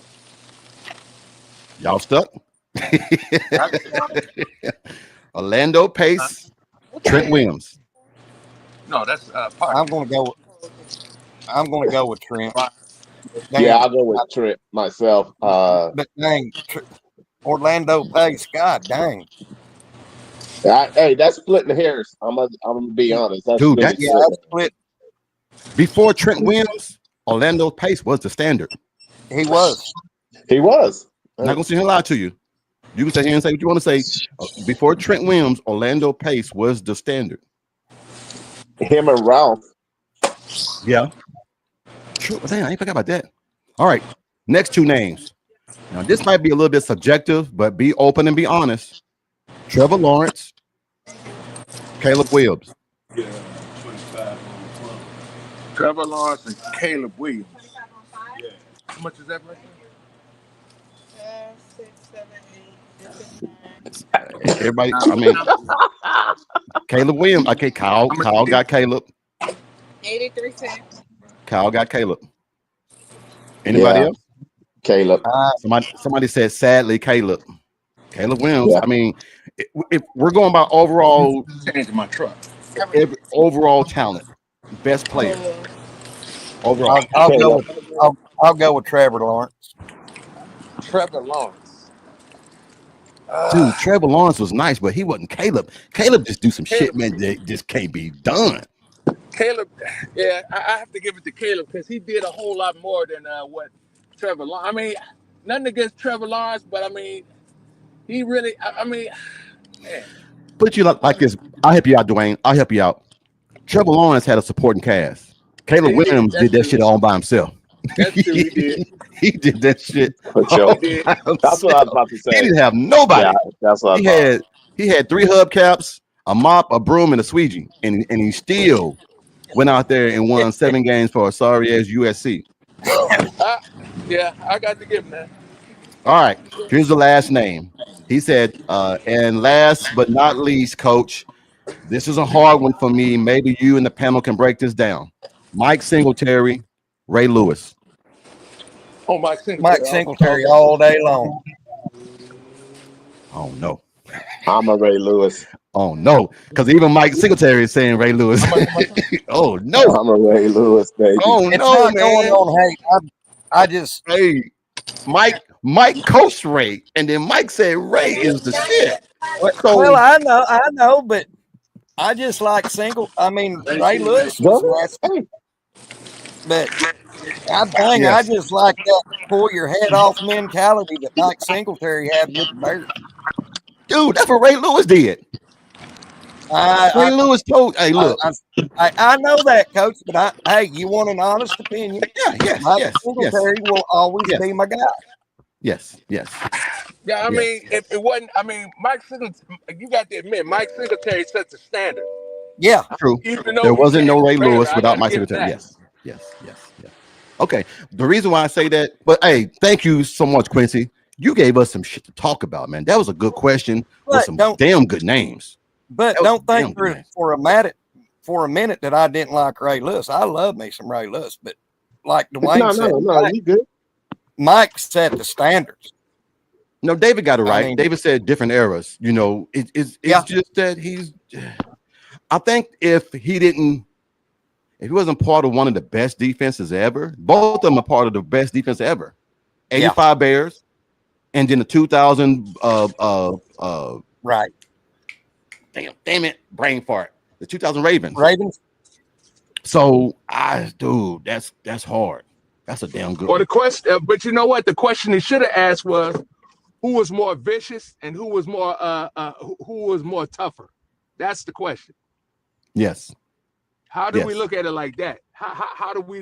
Y'all stuck? Orlando Pace, Trent Williams. No, that's I'm Parker. gonna go. I'm gonna go with Trent. Yeah, Damn. I'll go with Trent myself. But dang, Orlando Pace. God dang. Hey, that's splitting hairs. I'm gonna be honest. That's Dude, really Yeah, that's splitting. that's split. before Trent Williams, Orlando Pace was the standard. He was. He was. I'm not gonna sit here and lie to you. You can sit here and say what you want to say. Before Trent Williams, Orlando Pace was the standard. Him and Ralph. Yeah. True. Damn, I ain't forgot about that. All right. Next two names. Now, this might be a little bit subjective, but be open and be honest. Trevor Lawrence, Caleb Williams. Yeah, 25. Trevor Lawrence and Caleb Williams. Yeah. How much is that right there? 6, 7, 8, Everybody, I mean, Caleb Williams. Okay, Kyle got Caleb. 83 cents. Kyle got Caleb. Anybody Yeah, else? Caleb. Somebody said sadly Caleb. Caleb Williams. Yeah. I mean, if we're going by overall Changing my truck. overall talent, best player overall. I'll go Caleb. with. I'll go with Trevor Lawrence. Trevor Lawrence. Dude, Trevor Lawrence was nice, but he wasn't Caleb. Caleb just do some shit, Caleb. man, that just can't be done. Caleb, yeah, I have to give it to Caleb because he did a whole lot more than what Trevor Lawrence. I mean, nothing against Trevor Lawrence, but I mean, he really, I mean, man. Put you like this. I'll help you out, Dwayne. I'll help you out. Trevor Lawrence had a supporting cast. Caleb He did. Williams That's did that true. shit all by himself. That's true, he did. He did that shit. For sure. He did. by That's what I was himself. about to He say. didn't have nobody. Yeah, that's what I thought. He had 3 hubcaps, a mop, a broom, and a squeegee, and he still went out there and won 7 games for a sorry ass USC. Yeah, I got to give him that. All right, here's the last name. He said, and last but not least, Coach, this is a hard one for me. Maybe you and the panel can break this down. Mike Singletary, Ray Lewis. Oh, Mike Singletary. Mike Singletary all day long. Oh no. I'm a Ray Lewis. Oh no, because even Mike Singletary is saying Ray Lewis. Oh no. I'm a Ray Lewis, baby. Oh It's no, not man. going on hate. I just Hey, Mike coached Ray, and then Mike said Ray is the shit. So well, I know, but I just like Ray Lewis was nasty, but I just like that pull your head off mentality that Mike Singletary had with the Bears. dude, that's what Ray Lewis did. Ray Lewis told, hey, look. I know that, Coach, but hey, you want an honest opinion? Yes, Mike Singletary will always be my guy. Yes. Yeah, I mean, if it wasn't, I mean, Mike Singletary, you got to admit, Mike Singletary sets the standard. Yeah. True. Even though There wasn't no Ray Bear, Lewis without Mike Singletary. Yes. Okay. The reason why I say that, but hey, thank you so much, Quincy. You gave us some shit to talk about, man. That was a good question with some damn good names. But don't think for a minute that I didn't like Ray Lewis. I love me some Ray Lewis, but like Dwayne said, no, you good. Mike set the standards. No, David got it right. I mean, David said different eras. You know, it's just that I think if he wasn't part of one of the best defenses ever, both of them are part of the best defense ever. 85 Bears, and then the 2000 right. Damn it, brain fart. The 2000 Ravens. So dude, that's hard. That's a damn good Or the one. question, but you know what? The question he should have asked was, who was more vicious and who was more tougher? That's the question. Yes. How do we Yes. look at it like that? How do we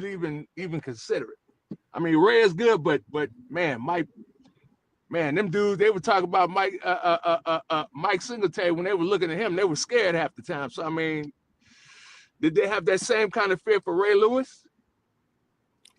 even consider it? I mean, Ray is good, but man, Mike, man, them dudes, they were talking about Mike Singletary when they were looking at him, they were scared half the time. So I mean, did they have that same kind of fear for Ray Lewis?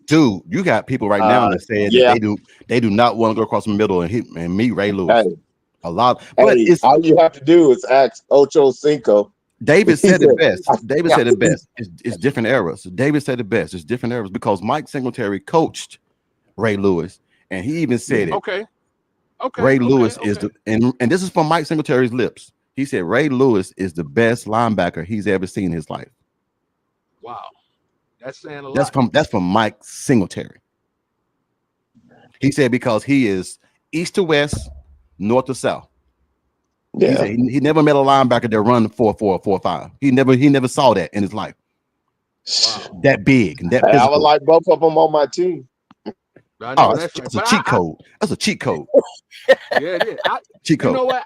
Dude, you got people right now that said that Yeah. they do not want to go across the middle and meet Ray Lewis. Hey, A lot, but hey, it's all you have to do is ask Ocho Cinco. David He said it said, best. David said it best. It's different eras. David said it best. It's different eras because Mike Singletary coached Ray Lewis, and he even said it. Okay. Ray Lewis is the and this is from Mike Singletary's lips. He said Ray Lewis is the best linebacker he's ever seen in his life. Wow, that's saying a lot. That's from Mike Singletary. He said because he is east to west, north to south. He yeah. said he never met a linebacker that run 4.4, 4.5. He never saw that in his life. Wow. That big and that Hey, I would physical. like both of them on my team. I know Oh, that's that's right. a cheat code. That's a cheat code. Yeah, it is. Cheat You know code. what?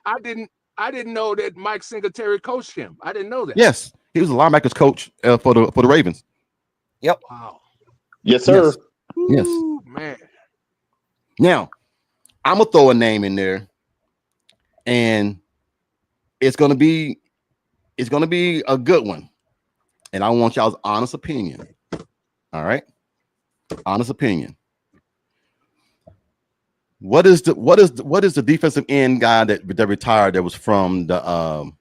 I didn't know that Mike Singletary coached him. I didn't know that. Yes, he was a linebackers coach for the Ravens. Wow. Yes, sir. Yes. Ooh, man. Now, I'm gonna throw a name in there, and it's gonna be a good one, and I want y'all's honest opinion. All right, honest opinion. What is the defensive end guy that retired that was from the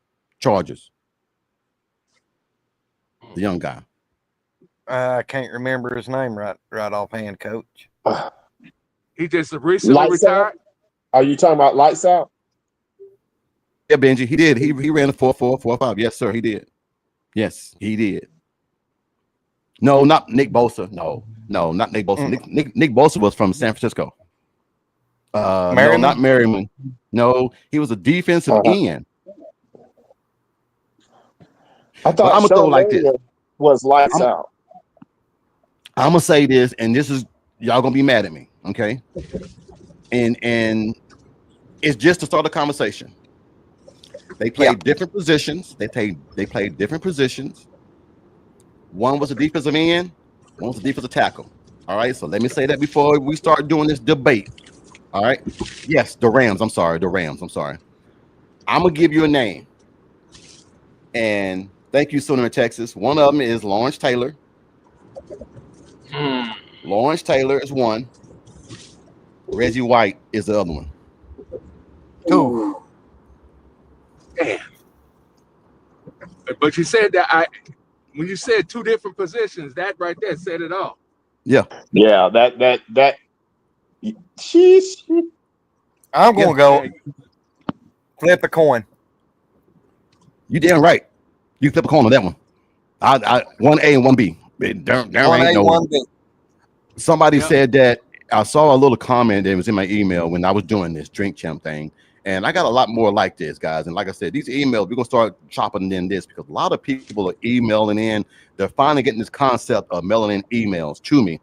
Chargers? The young guy. I can't remember his name right offhand, Coach. He just recently Lights out? retired. Are you talking about lights out? Yeah, Benji, he did. He ran a 4.4, 4.5. Yes, sir, he did. Yes, he did. No, not Nick Bosa. No, not Nick Bosa. Nick Bosa was from San Francisco. No, not Merriman. No, he was a defensive end. I thought I'm gonna throw it like this. Marion was lights out. I'm gonna say this, and this is y'all gonna be mad at me, okay? And it's just to start a conversation. They played different positions. They played different positions. One was a defensive end, one was a defensive tackle. All right, so let me say that before we start doing this debate. All right. Yes, the Rams. I'm sorry. I'm gonna give you a name. And thank you, Sooner in Texas. One of them is Lawrence Taylor. Lawrence Taylor is one. Reggie White is the other one. Ooh. Damn. But you said that when you said two different positions, that right there said it all. Yeah. Yeah, that. Sheesh. I'm gonna go flip a coin. You damn right. You flip a coin on that one. I 1A and 1B. There ain't no 1A, 1B. Somebody said that I saw a little comment that was in my email when I was doing this drink champ thing. And I got a lot more like this, guys. And like I said, these emails, we're gonna start chopping in this because a lot of people are emailing in. They're finally getting this concept of mailing in emails to me.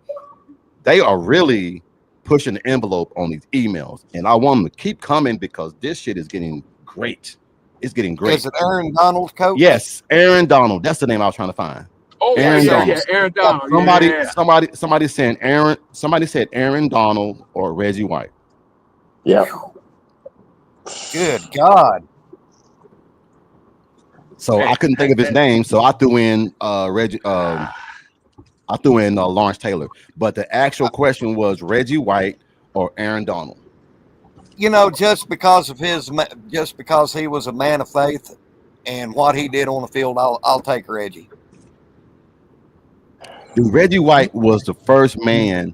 They are really pushing the envelope on these emails, and I want them to keep coming because this shit is getting great. It's getting great. Is it Aaron Donald, Coach? Yes, Aaron Donald. That's the name I was trying to find. Oh, Aaron Donald. Aaron Donald. Somebody saying Aaron. Somebody said Aaron Donald or Reggie White. Yeah. Good God. So I couldn't think of his name, so I threw in Reggie. I threw in Lawrence Taylor, but the actual question was Reggie White or Aaron Donald. You know, just because he was a man of faith and what he did on the field, I'll take Reggie. Dude, Reggie White was the first man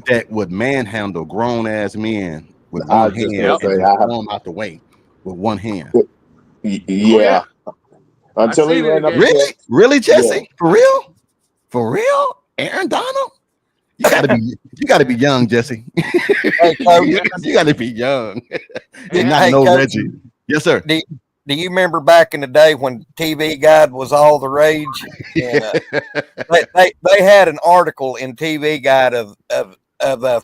that would manhandle grown ass men with one hand and throw them out the way with one hand. Yeah. Until he ran up. Really, Jesse? Yeah. For real? Aaron Donald? You gotta be young, Jesse. Hey, you gotta be young. And not know Reggie. Yes, sir. Do Do you remember back in the day when TV Guide was all the rage? And they had an article in TV Guide of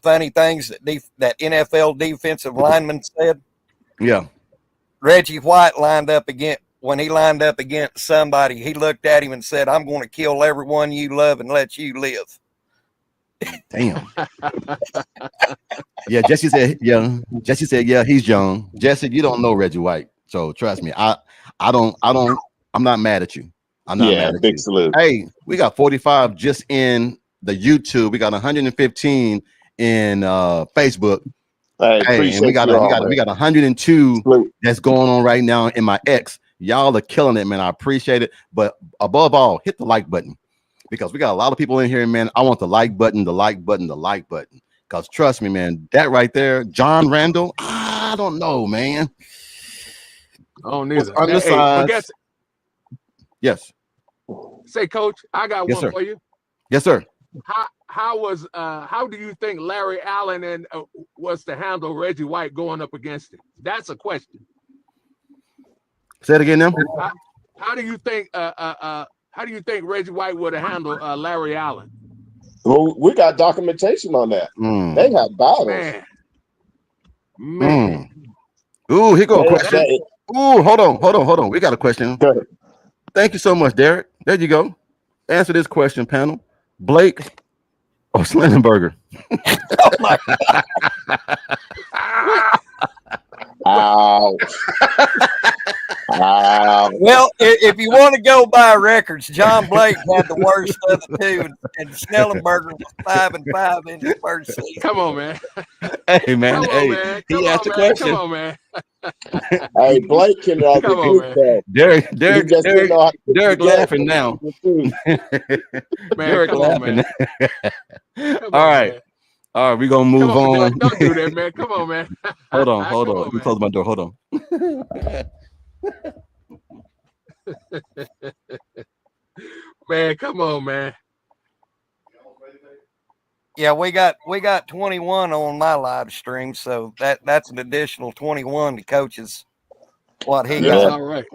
funny things that NFL defensive linemen said. Yeah. Reggie White lined up against somebody. He looked at him and said, "I'm going to kill everyone you love and let you live." Damn. Yeah, Jesse said, yeah. Jesse said, yeah, he's young. Jesse, you don't know Reggie White. So trust me, I'm not mad at you. I'm not Yeah, mad at big you. salute. Hey, we got 45 just in the YouTube. We got 115 in Facebook. I Hey, and we appreciate got you all, we man. got 102 Salute. that's going on right now in my X. Y'all are killing it, man. I appreciate it. But above all, hit the like button because we got a lot of people in here, man. I want the like button, the like button, the like button. Because trust me, man, that right there, John Randall, I don't know, man. I don't Was either. Hey, but undersized. Yes. say, Coach, I got Yes, one sir. for you. Yes, sir. How do you think Larry Allen and was to handle Reggie White going up against him? That's a question. Say it again now. How do you think Reggie White would have handled Larry Allen? Well, we got documentation on that. Mm. They have battles. Man. Ooh, here go a They- question. they- Ooh, hold on. We got a question. Go ahead. Thank you so much, Derek. There you go. Answer this question, panel. Blake or Slendenberger? Oh my Ow. Ow. Well, if you want to go by records, John Blake had the worst of the two, and Snellenberger was 5-5 in the first season. Come on, man. Hey, man. Come on, man. He asked the Come question. on, man. Hey, Blake can Come on, deduce man. that. Derek He just didn't know how to put Derek together. laughing now. Man, Derek come on, laughing. man. All right. All right, we're gonna move Come on, on. Derek, don't do that, man. Come on, man. Hold on. Come on, Let me man. close my door. Hold on. Man, come on, man. Yeah, we got 21 on my live stream, so that's an additional 21 to coaches. What he Yeah. That's got. all right.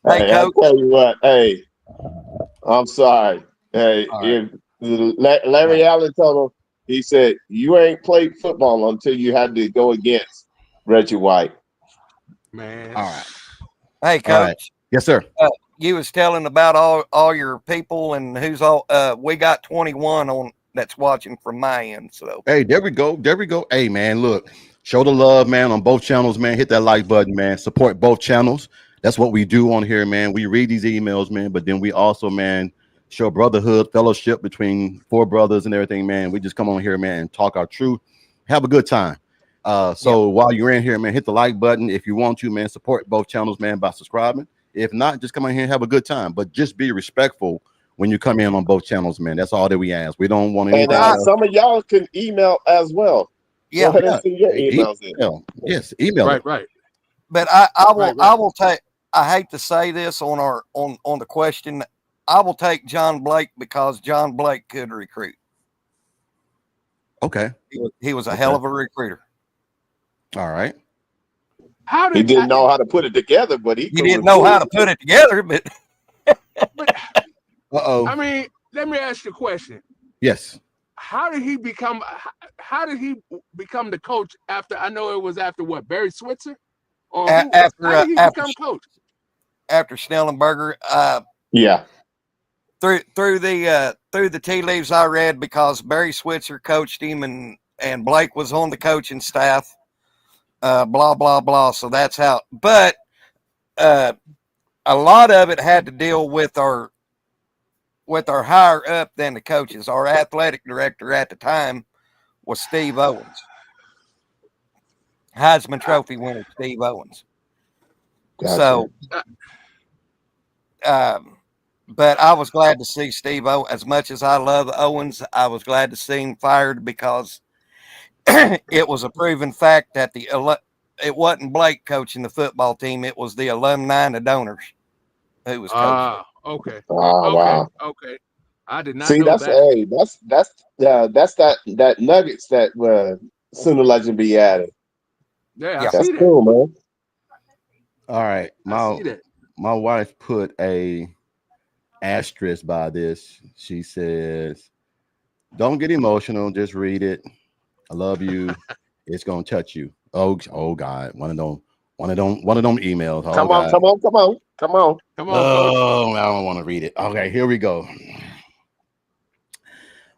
Hey, Hey, I Coach. tell you what. Hey, I'm sorry. Hey, All right. if Larry Allen told him, he said, "You ain't played football until you had to go against Reggie White." Man. All right. Hey, Coach. All right. Yes, sir. You was telling about all your people and who's all. We got 21 on that's watching from my end. So Hey, there we go. There we go. Hey, man, look, show the love, man, on both channels, man. Hit that like button, man. Support both channels. That's what we do on here, man. We read these emails, man, but then we also, man, show brotherhood, fellowship between four brothers and everything, man. We just come on here, man, and talk our truth. Have a good time. So while you're in here, man, hit the like button. If you want to, man, support both channels, man, by subscribing. If not, just come in here and have a good time. But just be respectful when you come in on both channels, man. That's all that we ask. We don't want anything And else. some of y'all can email as well. yeah, Go ahead and send your emails in. Email. Yes, email. Right, it. right. but I will Right. I will take. I hate to say this on the question. I will take John Blake because John Blake could recruit. Okay. He was a hell of a recruiter. All right. How He did didn't know how to put it together, but he He didn't know how to put it together, but Uh-oh. I mean, let me ask you a question. Yes. How did he become the coach after? I know it was after what, Barry Switzer? Or how did he become coach? After Snellenberger, Yeah. through the tea leaves I read, because Barry Switzer coached him and Blake was on the coaching staff. Blah blah blah. So that's how. But a lot of it had to deal with our higher up than the coaches. Our athletic director at the time was Steve Owens, Heisman Trophy winner Steve Owens. Gotcha. So, but I was glad to see Steve Owens. As much as I love Owens, I was glad to see him fired because it was a proven fact that it wasn't Blake coaching the football team. It was the alumni and the donors who was coaching. Okay. Oh, wow. Okay. I did not See, know that's that. that nuggets that Sooner Legend be adding. Yeah, I Yeah. That's see that. cool, man. All right. I see that. My wife put a asterisk by this. She says, "Don't get emotional. Just read it. I love you. It's gonna touch you." Oh God, one of them emails. Oh Come on, God. come on, come on, come on. Come on, coach. Oh, I don't want to read it. Okay, here we go.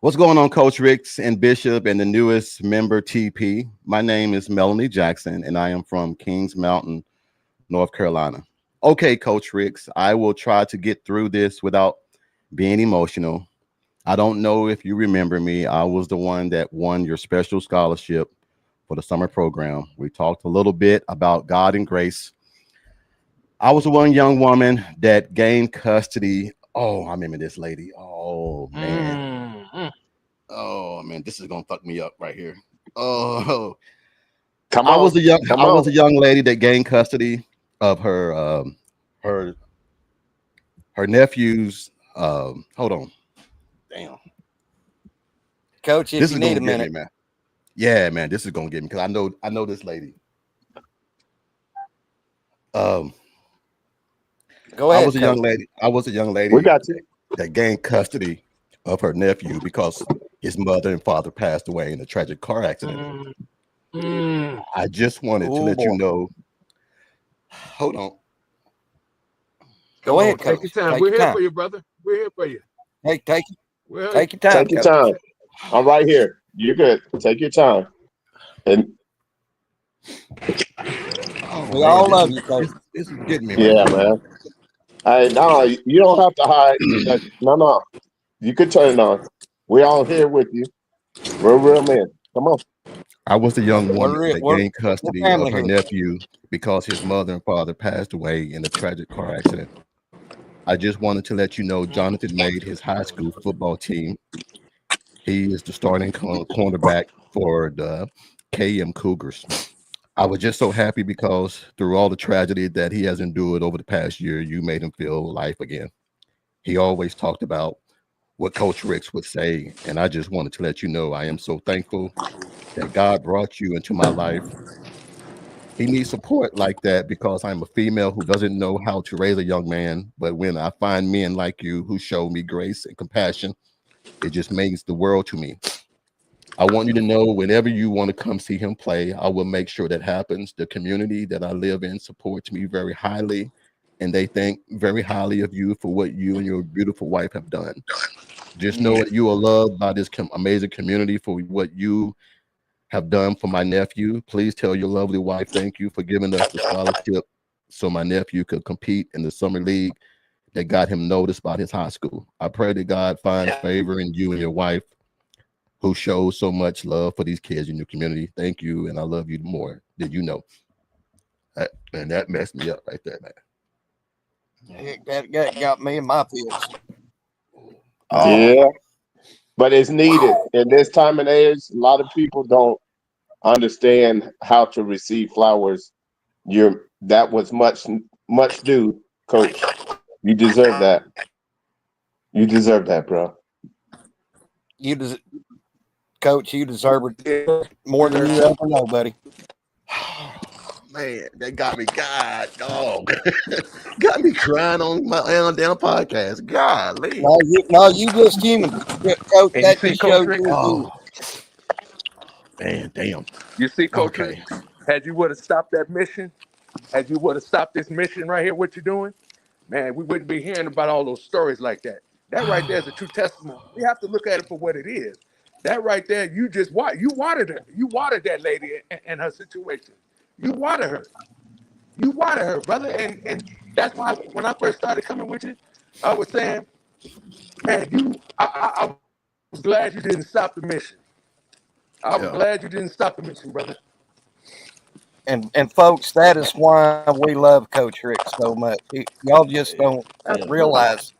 What's going on, Coach Ricks and Bishop and the newest member TP? My name is Melanie Jackson, and I am from Kings Mountain, North Carolina. Okay, Coach Ricks, I will try to get through this without being emotional. I don't know if you remember me. I was the one that won your special scholarship for the summer program. We talked a little bit about God and grace. I was the one young woman that gained custody. Oh, I remember this lady. Oh man. Mm. Oh man, this is gonna fuck me up right here. Oh, Come on, come I was on. a young lady that gained custody of her her nephew's. Hold on, damn, Coach, if this you is need gonna a get me, minute, man. Yeah, man, this is gonna get me because I know this lady. Um, go I was ahead, a young Coach. lady. I was a young We lady got you. that gained custody of her nephew because his mother and father passed away in a tragic car accident. Mm. Mm. I just wanted to Oh let you boy, know. Hold on. go Come on, ahead, take your Coach. time. Take We're your here time. for you, brother. We're here for you. Take Well, take your time, Take your Coach. time. I'm right here. You're good. Take your time. And Oh We man, all love you, Coach. this is getting me right yeah, here. man. Hey, no, you don't have to hide. No, no. You could turn it on. We're all here with you. We're real men. Come on. I was a young woman We're that we're gained we're custody of family her here. nephew because his mother and father passed away in a tragic car accident. I just wanted to let you know Jonathan made his high school football team. He is the starting cornerback for the KM Cougars. I was just so happy because through all the tragedy that he has endured over the past year, you made him feel life again. He always talked about what Coach Ricks would say, and I just wanted to let you know I am so thankful that God brought you into my life. He needs support like that because I'm a female who doesn't know how to raise a young man. But when I find men like you who show me grace and compassion, it just means the world to me. I want you to know whenever you want to come see him play, I will make sure that happens. The community that I live in supports me very highly, and they think very highly of you for what you and your beautiful wife have done. Just know that you are loved by this amazing community for what you have done for my nephew. Please tell your lovely wife thank you for giving us the scholarship so my nephew could compete in the summer league that got him noticed by his high school. I pray that God finds favor in you and your wife who shows so much love for these kids in your community. Thank you, and I love you more than you know. And that messed me up right there, man. That got me in my feels. Oh, Yeah, but it's needed. In this time and age, a lot of people don't understand how to receive flowers. That was much due, coach. You deserve that. You deserve that, bro. You des- Coach, you deserve it more than you ever know, buddy. man, that got me. God, dog, got me crying on my own damn podcast. Golly. No, you just human, Coach. and you That see, just Coach shows Rick. you're human. Oh, man, damn. You see, Coach Rick. Okay. Had you would have stopped that mission, had you would have stopped this mission right here, what you're doing, man, we wouldn't be hearing about all those stories like that. That right there is a true testimony. We have to look at it for what it is. That right there, you watered her. You watered that lady and her situation. You watered her. You watered her, brother. And that's why when I first started coming with you, I was saying, man, I was glad you didn't stop the mission. I was Yeah. glad you didn't stop the mission, brother. And folks, that is why we love Coach Rick so much. Y'all just don't realize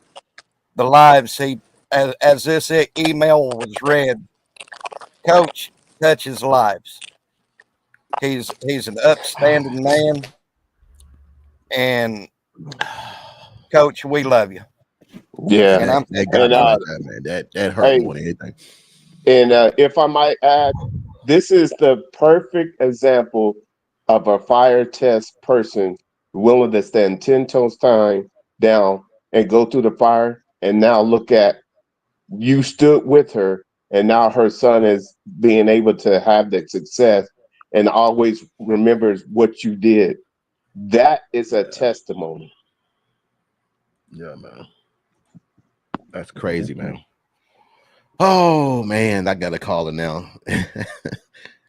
the lives he, as this email was read, Coach touches lives. He's an upstanding man, and Coach, we love you. Yeah, And I'm That got and me right there, man. That hurt hey, more than anything. and if I might add, this is the perfect example of a fire test person willing to stand 10 toes down and go through the fire. And now look at, you stood with her, and now her son is being able to have that success and always remembers what you did. That is a testimony. Yeah, man. That's crazy, man. Oh man, I gotta call it now.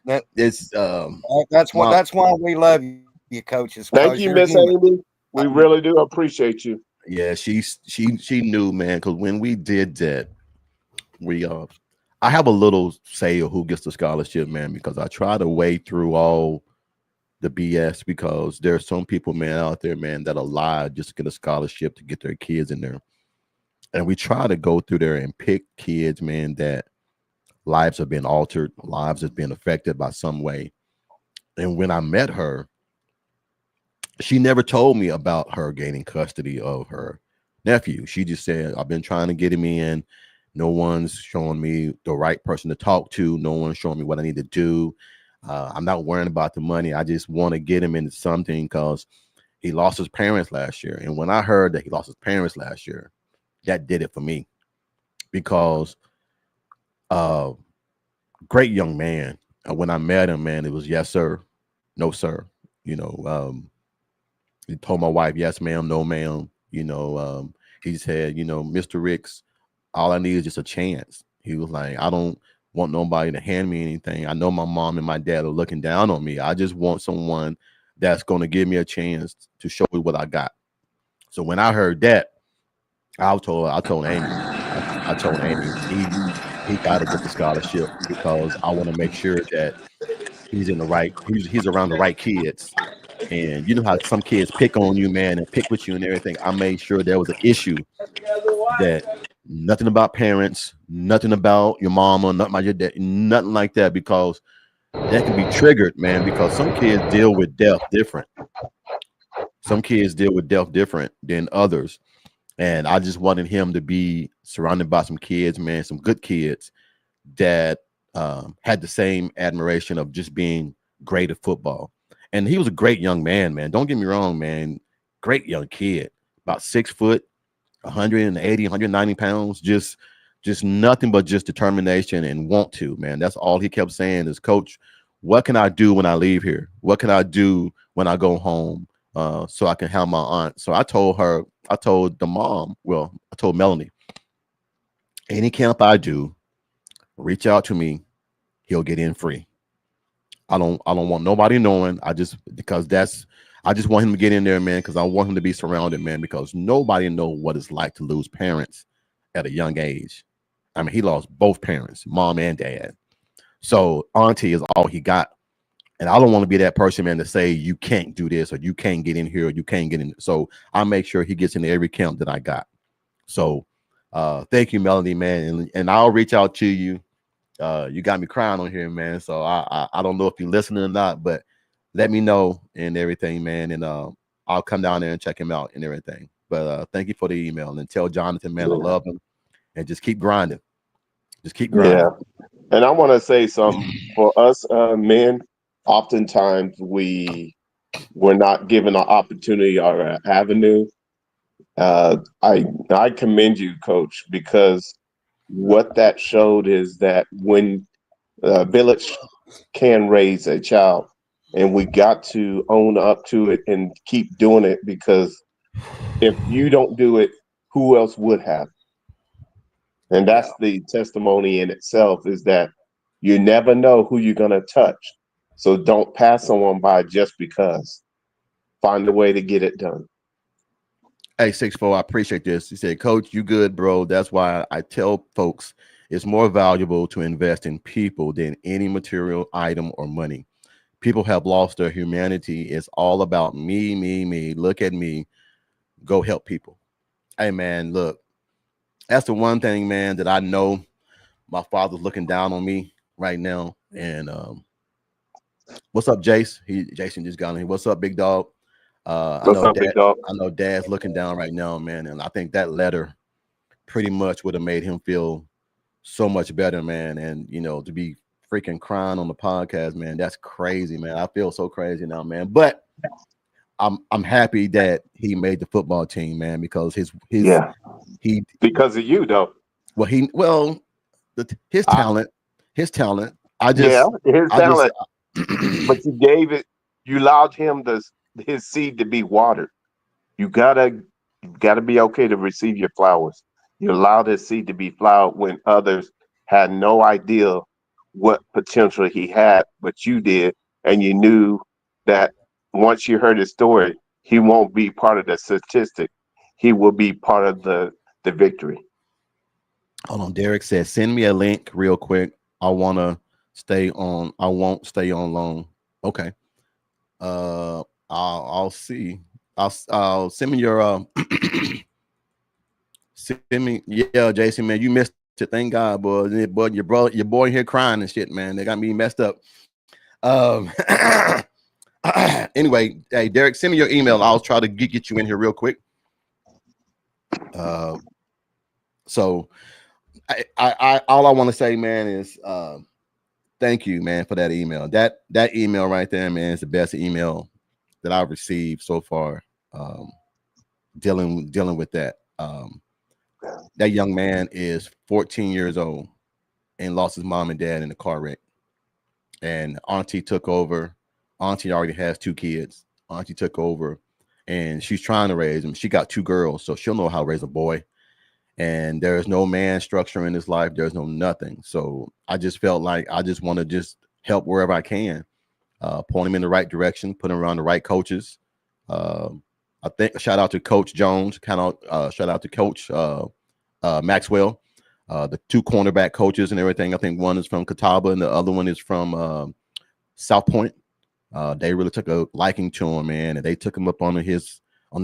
That It's my that's why we love you, coaches, because you're Thank you, human. Miss Amy. We Um, really do appreciate you. yeah, she knew, man, because when we did that, we I have a little say of who gets the scholarship, man, because I try to wade through all the BS because there's some people, man, out there, man, that are lie just to get a scholarship to get their kids in there. And we try to go through there and pick kids, man, that lives have been altered, lives have been affected by some way. And when I met her, she never told me about her gaining custody of her nephew. She just said, I've been trying to get him in. No one's showing me the right person to talk to. No one's showing me what I need to do. I'm not worrying about the money. I just want to get him into something because he lost his parents last year. And when I heard that he lost his parents last year, that did it for me because uh great young man. When I met him, man, it was yes, sir, no, sir. You know, he told my wife, yes, ma'am, no, ma'am. He said, Mr. Ricks, all I need is just a chance. He was like, I don't want nobody to hand me anything. I know my mom and my dad are looking down on me. I just want someone that's going to give me a chance to show me what I got. So when I heard that, I told Amy, I told Amy, he got to get the scholarship because I want to make sure that he's around the right kids. And you know how some kids pick on you, man, and pick with you and everything. I made sure there was an issue that nothing about parents, nothing about your mama, nothing about your dad, nothing like that, because that can be triggered, man, because some kids deal with death different. Some kids deal with death different than others. And I just wanted him to be surrounded by some kids, man, some good kids that had the same admiration of just being great at football. And he was a great young man, man. Don't get me wrong, man. Great young kid, about 6 foot, 180, 190 pounds, just nothing but just determination and want to, man. That's all he kept saying is, Coach, what can I do when I leave here? What can I do when I go home? So I can have my aunt. So I told the mom, well, I told Melanie, any camp I do, reach out to me, he'll get in free. I don't want nobody knowing. I just want him to get in there, man, because I want him to be surrounded, man, because nobody know what it's like to lose parents at a young age. I mean, he lost both parents, mom and dad. So auntie is all he got. And I don't want to be that person, man, to say you can't do this or you can't get in here or you can't get in. So I make sure he gets into every camp that I got. So thank you, Melanie, man. And I'll reach out to you. You got me crying on here, man. So I don't know if you're listening or not, but let me know and everything, man. And I'll come down there and check him out and everything. But thank you for the email and tell Jonathan, man, I Yeah. love him and just keep grinding. Just keep Yeah. grinding. And I want to say something for us men. Oftentimes we're not given an opportunity or an avenue. I commend you, Coach, because what that showed is that when a village can raise a child, and we got to own up to it and keep doing it, because if you don't do it, who else would have? And Yeah. that's the testimony in itself, is that you never know who you're going to touch. So don't pass someone by just because. Find a way to get it done. Hey, 6'4", I appreciate this. He said, Coach, you good, bro. That's why I tell folks it's more valuable to invest in people than any material item or money. People have lost their humanity. It's all about me, me, me. Look at me. Go help people. Hey, man, look, that's the one thing, man, that I know my father's looking down on me right now. And what's up, Jace? Jason just got in here. What's up, big dog? I What's know up, big dog? Dad's looking down right now, man. And I think that letter pretty much would have made him feel so much better, man. And to be freaking crying on the podcast, man, that's crazy, man. I feel so crazy now, man. But I'm happy that he made the football team, man, because Yeah, he because of you though. his I, talent, his talent. yeah, his I just talent, but you gave it. You allowed him his seed to be watered. You gotta be okay to receive your flowers. You allowed his seed to be flowered when others had no idea what potential he had, but you did, and you knew that once you heard his story, he won't be part of the statistic. He will be part of the victory. hold on. Derek says, send me a link real quick. I wanna stay on. I won't stay on long. Okay. I'll see. I'll send me your send me. Yeah, Jason, man, you missed it. Thank God, boy. Your boy here crying and shit, man. They got me messed up. Um. Anyway, hey Derek, send me your email. I'll try to get you in here real quick. Uh. So I all I want to say, man, is thank you, man, for that email. That email right there, man, is the best email that I've received so far. Dealing with that. That young man is 14 years old and lost his mom and dad in a car wreck. And Auntie took over. Auntie already has 2 kids. Auntie took over, and she's trying to raise them. She got 2 girls, so she'll know how to raise a boy. And there's no man structure in his life. There's no nothing. So I just felt like I just want to just help wherever I can, point him in the right direction, put him around the right coaches. I think shout out to Coach Jones, shout out to Coach Maxwell, the 2 cornerback coaches and everything. I think one is from Catawba and the other one is from South Point. They really took a liking to him, man, and they took him up under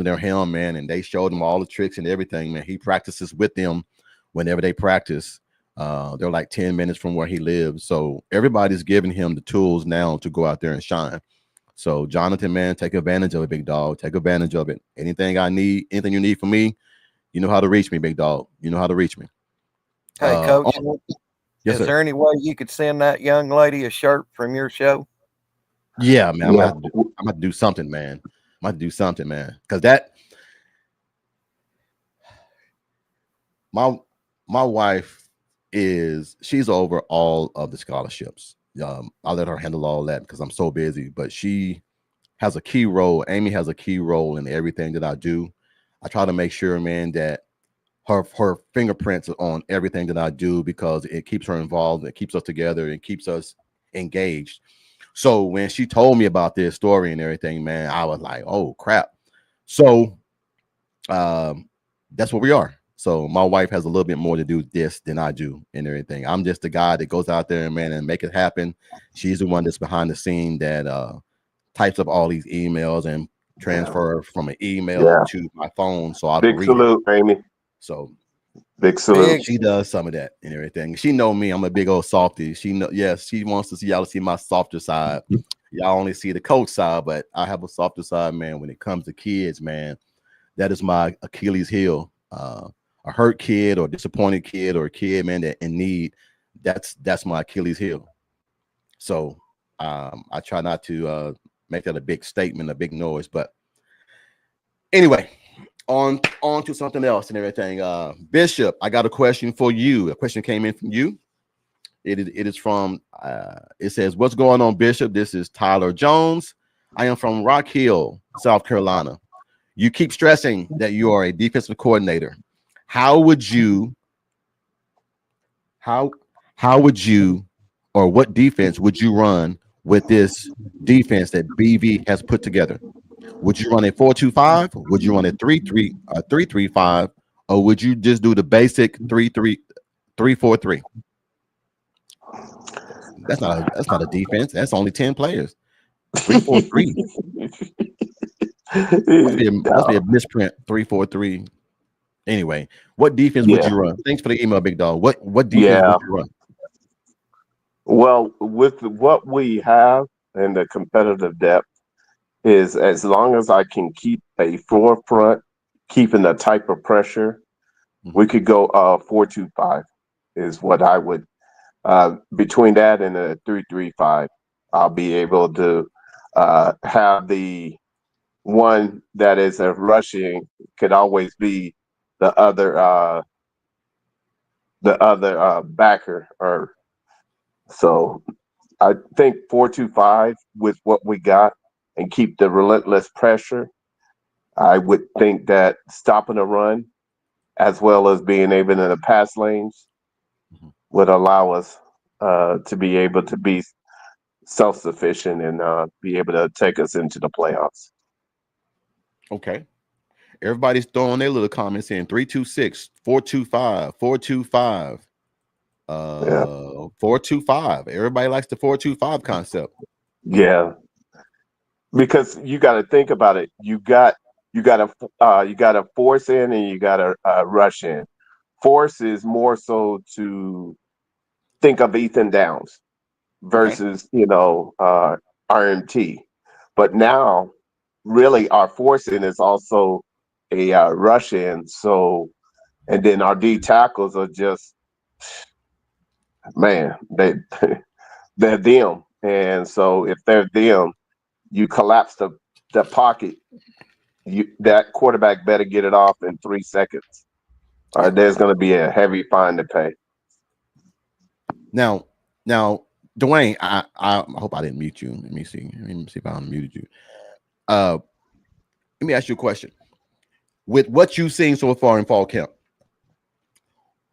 their helm, man, and they showed him all the tricks and everything, man. He practices with them whenever they practice. They're like 10 minutes from where he lives. So everybody's giving him the tools now to go out there and shine. So Jonathan, man, take advantage of it, big dog. Take advantage of it. Anything you need from me, you know how to reach me, big dog. You know how to reach me. Hey, Coach, yes, is sir. there any way you could send that young lady a shirt from your show? Yeah, man. Yeah. I'm gonna do something, man. I'm gonna do something, man. Because that my wife she's over all of the scholarships. I let her handle all that because I'm so busy, but she has a key role. Amy has a key role in everything that I do. I try to make sure, man, that her fingerprints are on everything that I do because it keeps her involved, it keeps us together, it keeps us engaged. So when she told me about this story and everything, man, I was like, oh crap. So that's what we are. So my wife has a little bit more to do with this than I do and everything. I'm just the guy that goes out there, man, and make it happen. She's the one that's behind the scene that types up all these emails and transfer from an email Yeah. to my phone so I can Big read it. salute, Amy. So Big salute. she does some of that and everything. She know me. I'm a big old softy. Yes, she wants to see y'all to see my softer side. Y'all only see the coach side, but I have a softer side, man. When it comes to kids, man, that is my Achilles heel. A hurt kid or disappointed kid or a kid, man, that in need. That's my Achilles heel. So I try not to make that a big statement, a big noise. But anyway, on to something else and everything. Bishop, I got a question for you. A question came in from you. It is from it says, what's going on, Bishop? This is Tyler Jones. I am from Rock Hill, South Carolina. You keep stressing that you are a defensive coordinator. How would you or what defense would you run with this defense that BV has put together? Would you run a 4-2-5? Would you run a 3-3-5? Or would you just do the basic 3-3-3-4-3? That's not a defense. That's only 10 players. 3-4-3. Must be a misprint. 3-4-3. Anyway, what defense would Yeah. you run? Thanks for the email, big dog. What defense Yeah. would you run? Well, with what we have and the competitive depth, is as long as I can keep a forefront, keeping the type of pressure, we could go 4-2-5 is what I would between that and a 3-3-5, I'll be able to have the one that is a rushing could always be the other backer. Or so I think 4-2-5 with what we got and keep the relentless pressure. I would think that stopping a run as well as being able in the pass lanes would allow us to be able to be self-sufficient and be able to take us into the playoffs. Okay. Everybody's throwing their little comments in 326, 425, 425, Yeah, 425. Everybody likes the 425 concept. yeah. Because you got to think about it. You got to force in and you got to rush in. Force is more so to think of Ethan Downs Okay. versus RMT. But now, really, our force in is also a rush in. So, and then our D tackles are just man, they're them. And so if they're them, you collapse the pocket. That quarterback better get it off in 3 seconds, or Yeah. there's going to be a heavy fine to pay. Now, Dwayne, I hope I didn't mute you. Let me see. Let me see if I unmuted you. Let me ask you a question. With what you've seen so far in fall camp,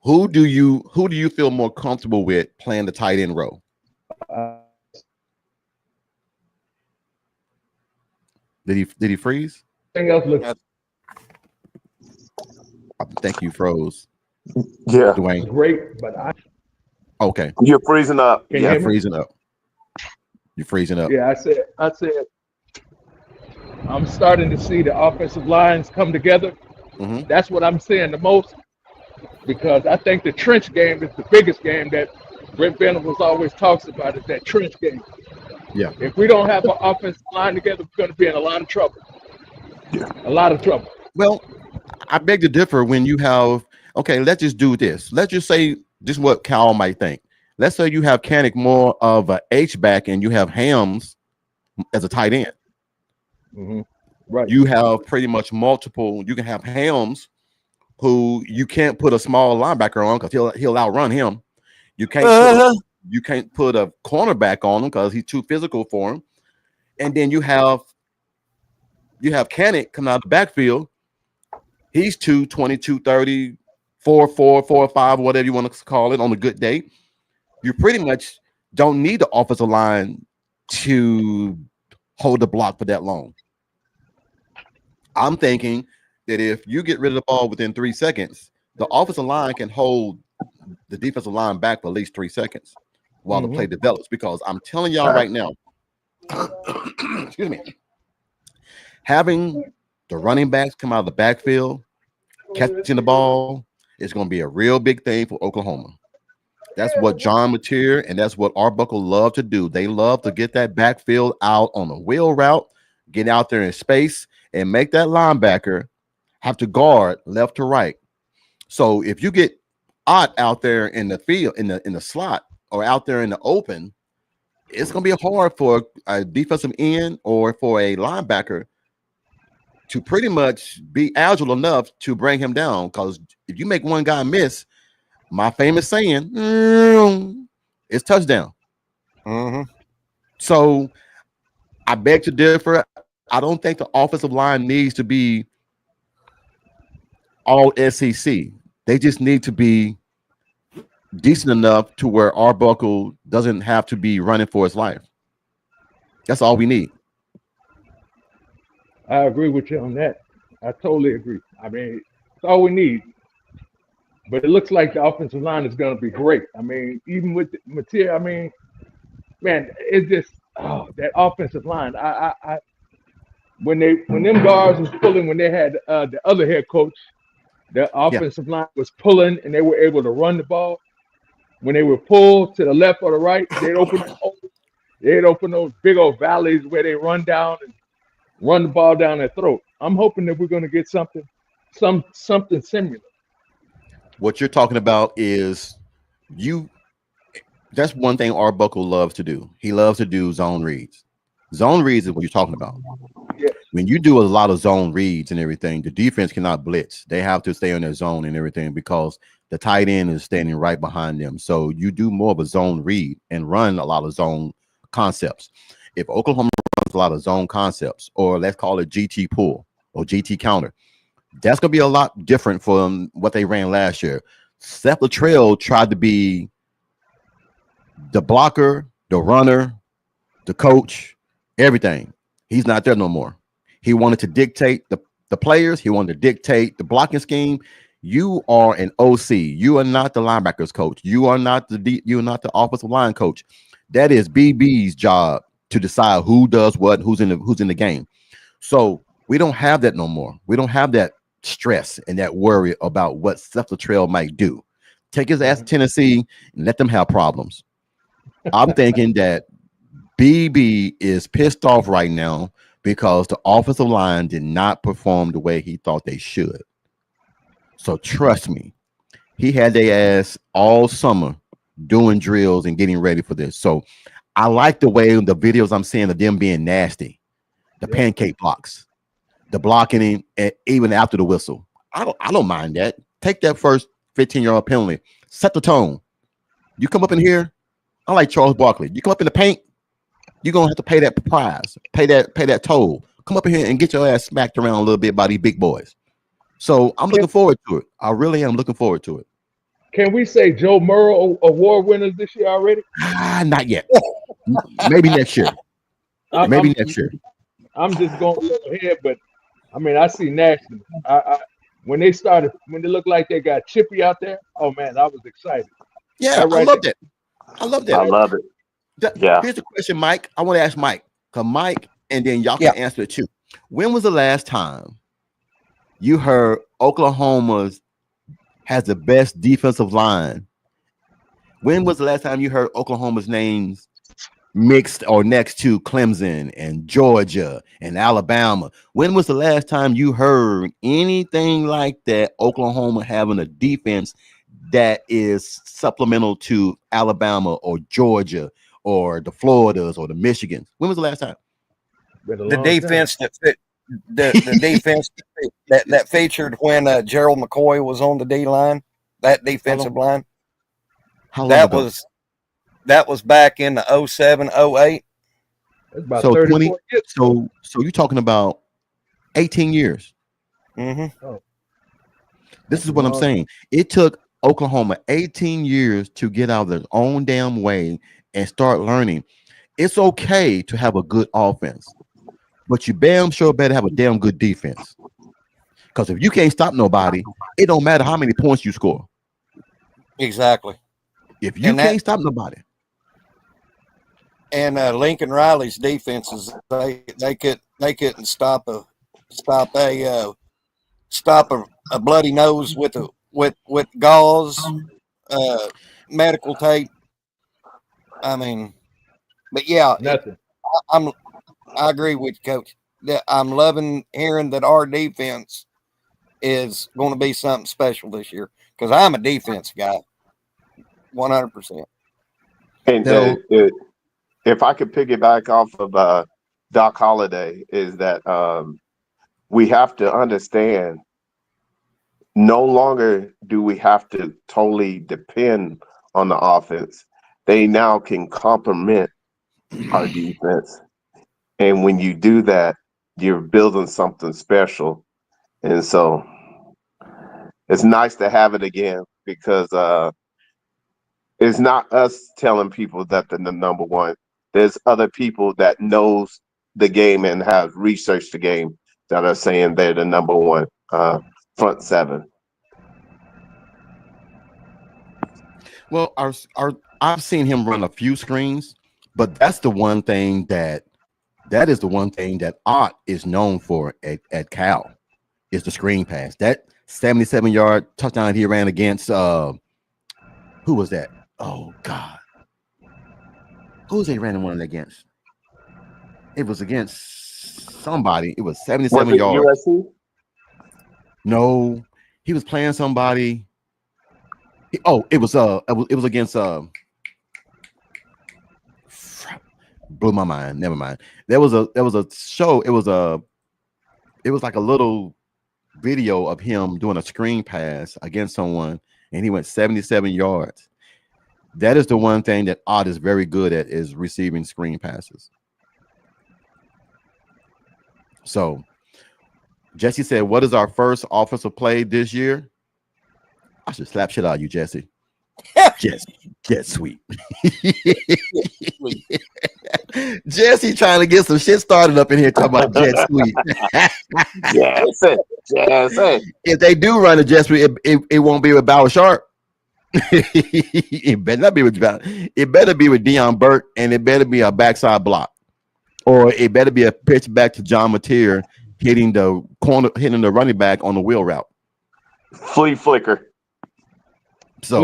who do you feel more comfortable with playing the tight end role? Did he freeze? Everything else looks I think you froze, Yeah, Dwayne. great, but Okay, you're freezing up. can you Yeah, hear me? freezing up. You're freezing up. Yeah, I said, I'm starting to see the offensive lines come together. Mm-hmm. That's what I'm seeing the most because I think the trench game is the biggest game that Brent Venables always talks about. Is that trench game. Yeah. If we don't have an offensive line together, we're going to be in a lot of trouble. yeah, A lot of trouble. Well, I beg to differ when you have, okay, let's just do this. Let's just say this is what Cal might think. Let's say you have Canick more of a H-back and you have Hams as a tight end. Mm-hmm. Right. You have pretty much multiple. You can have Hams who you can't put a small linebacker on because he'll outrun him. You can't put a cornerback on him because he's too physical for him. And then you have Canick coming out of the backfield. He's 220, 230, 4'4", 4'5", whatever you want to call it on a good day. You pretty much don't need the offensive line to hold the block for that long. I'm thinking that if you get rid of the ball within 3 seconds, the offensive line can hold the defensive line back for at least 3 seconds while the play develops. Because I'm telling y'all right now, excuse me, having the running backs come out of the backfield, catching the ball is going to be a real big thing for Oklahoma. That's what John Mateer and that's what Arbuckle love to do. They love to get that backfield out on a wheel route, get out there in space, and make that linebacker have to guard left to right. So if you get Ott out there in the field, in the slot, or out there in the open, it's going to be hard for a defensive end or for a linebacker to pretty much be agile enough to bring him down. Because if you make one guy miss, my famous saying, it's touchdown. Mm-hmm. So I beg to differ. I don't think the offensive line needs to be all SEC. They just need to be decent enough to where Arbuckle doesn't have to be running for his life. That's all we need. I agree with you on that. I totally agree. I mean, it's all we need. But it looks like the offensive line is going to be great. I mean, even with the material, I mean, man, it's just that offensive line. I when them guards was pulling when they had the other head coach, the Yeah. offensive line was pulling and they were able to run the ball. When they were pulled to the left or the right, they'd open those big old valleys where they run down and run the ball down their throat. I'm hoping that we're going to get something similar. What you're talking about is that's one thing Arbuckle loves to do. He loves to do zone reads. Zone reads is what you're talking about. Yes. when you do a lot of zone reads and everything, the defense cannot blitz. They have to stay on their zone and everything because the tight end is standing right behind them. So you do more of a zone read and run a lot of zone concepts. If Oklahoma runs a lot of zone concepts, or let's call it GT pull or GT counter, that's going to be a lot different from what they ran last year. Seth Latrell tried to be the blocker, the runner, the coach, everything. He's not there no more. He wanted to dictate the players. He wanted to dictate the blocking scheme. You are an OC. You are not the linebackers coach. You are not you are not the offensive line coach. That is BB's job to decide who does what, who's in the game. So we don't have that no more. We don't have that stress and that worry about what Seth Latrell might do. Take his ass to Tennessee and let them have problems. I'm thinking that BB is pissed off right now because the offensive line did not perform the way he thought they should. So trust me, he had their ass all summer doing drills and getting ready for this. So I like the way the videos I'm seeing of them being nasty, the pancake blocks, the blocking him, and even after the whistle. I don't mind that. Take that first 15-yard penalty, set the tone. You come up in here, I like Charles Barkley. You come up in the paint, you're gonna have to pay that prize, pay that toll. Come up in here and get your ass smacked around a little bit by these big boys. So I'm looking forward to it. I really am looking forward to it. Can we say Joe Murrow award winners this year already? Not yet. Maybe next year. Next year. I'm just going ahead, but I mean, I see National. When they looked like they got Chippy out there, oh man, I was excited. Yeah, I loved it. I love that. I love it. Here's the question, Mike. I want to ask Mike, because Mike, and then y'all can answer it too. When was the last time you heard Oklahoma's has the best defensive line? When was the last time you heard Oklahoma's names mixed or next to Clemson and Georgia and Alabama? When was the last time you heard anything like that? Oklahoma having a defense that is supplemental to Alabama or Georgia or the Floridas or the Michigans. When was the last time? The defense that fit the defense that featured when Gerald McCoy was on the D line, that defensive line. How long ago? That was back in the 07, 08. That's about 20 years. So you're talking about 18 years. Mm-hmm. Oh. This is what I'm saying. It took Oklahoma 18 years to get out of their own damn way and start learning. It's okay to have a good offense, but you damn sure better have a damn good defense. Because if you can't stop nobody, it don't matter how many points you score. Exactly. If you can't stop nobody. And Lincoln Riley's defenses, they couldn't stop a bloody nose with gauze, medical tape. I mean, but yeah, nothing. I agree with you, Coach. That I'm loving hearing that our defense is going to be something special this year because I'm a defense guy, 100%. And if I could piggyback off of Doc Holliday, is that we have to understand no longer do we have to totally depend on the offense. They now can complement our defense. And when you do that, you're building something special. And so it's nice to have it again because it's not us telling people that they're the number one. There's other people that knows the game and have researched the game that are saying they're the number one front seven. Well, I've seen him run a few screens, but that's the one thing that is the one thing that Ott is known for at Cal is the screen pass. That 77-yard touchdown he ran against who was that? Oh God. Who's he ran one against? It was against somebody. It was 77 yards. USC? No, he was playing somebody. It was against blew my mind. Never mind. There was a show. It was it was like a little video of him doing a screen pass against someone, and he went 77 yards. That is the one thing that Ott is very good at, is receiving screen passes. So Jesse said, what is our first offensive play this year? I should slap shit out of you, Jesse. Jet sweep. Jesse trying to get some shit started up in here talking about jet sweep. Jesse. If they do run a jet sweep, it won't be with Bauer Sharp. It better not be with Bauer. It better be with Deion Burke, and it better be a backside block, or it better be a pitch back to John Mateer hitting the corner, hitting the running back on the wheel route. Flea flicker. So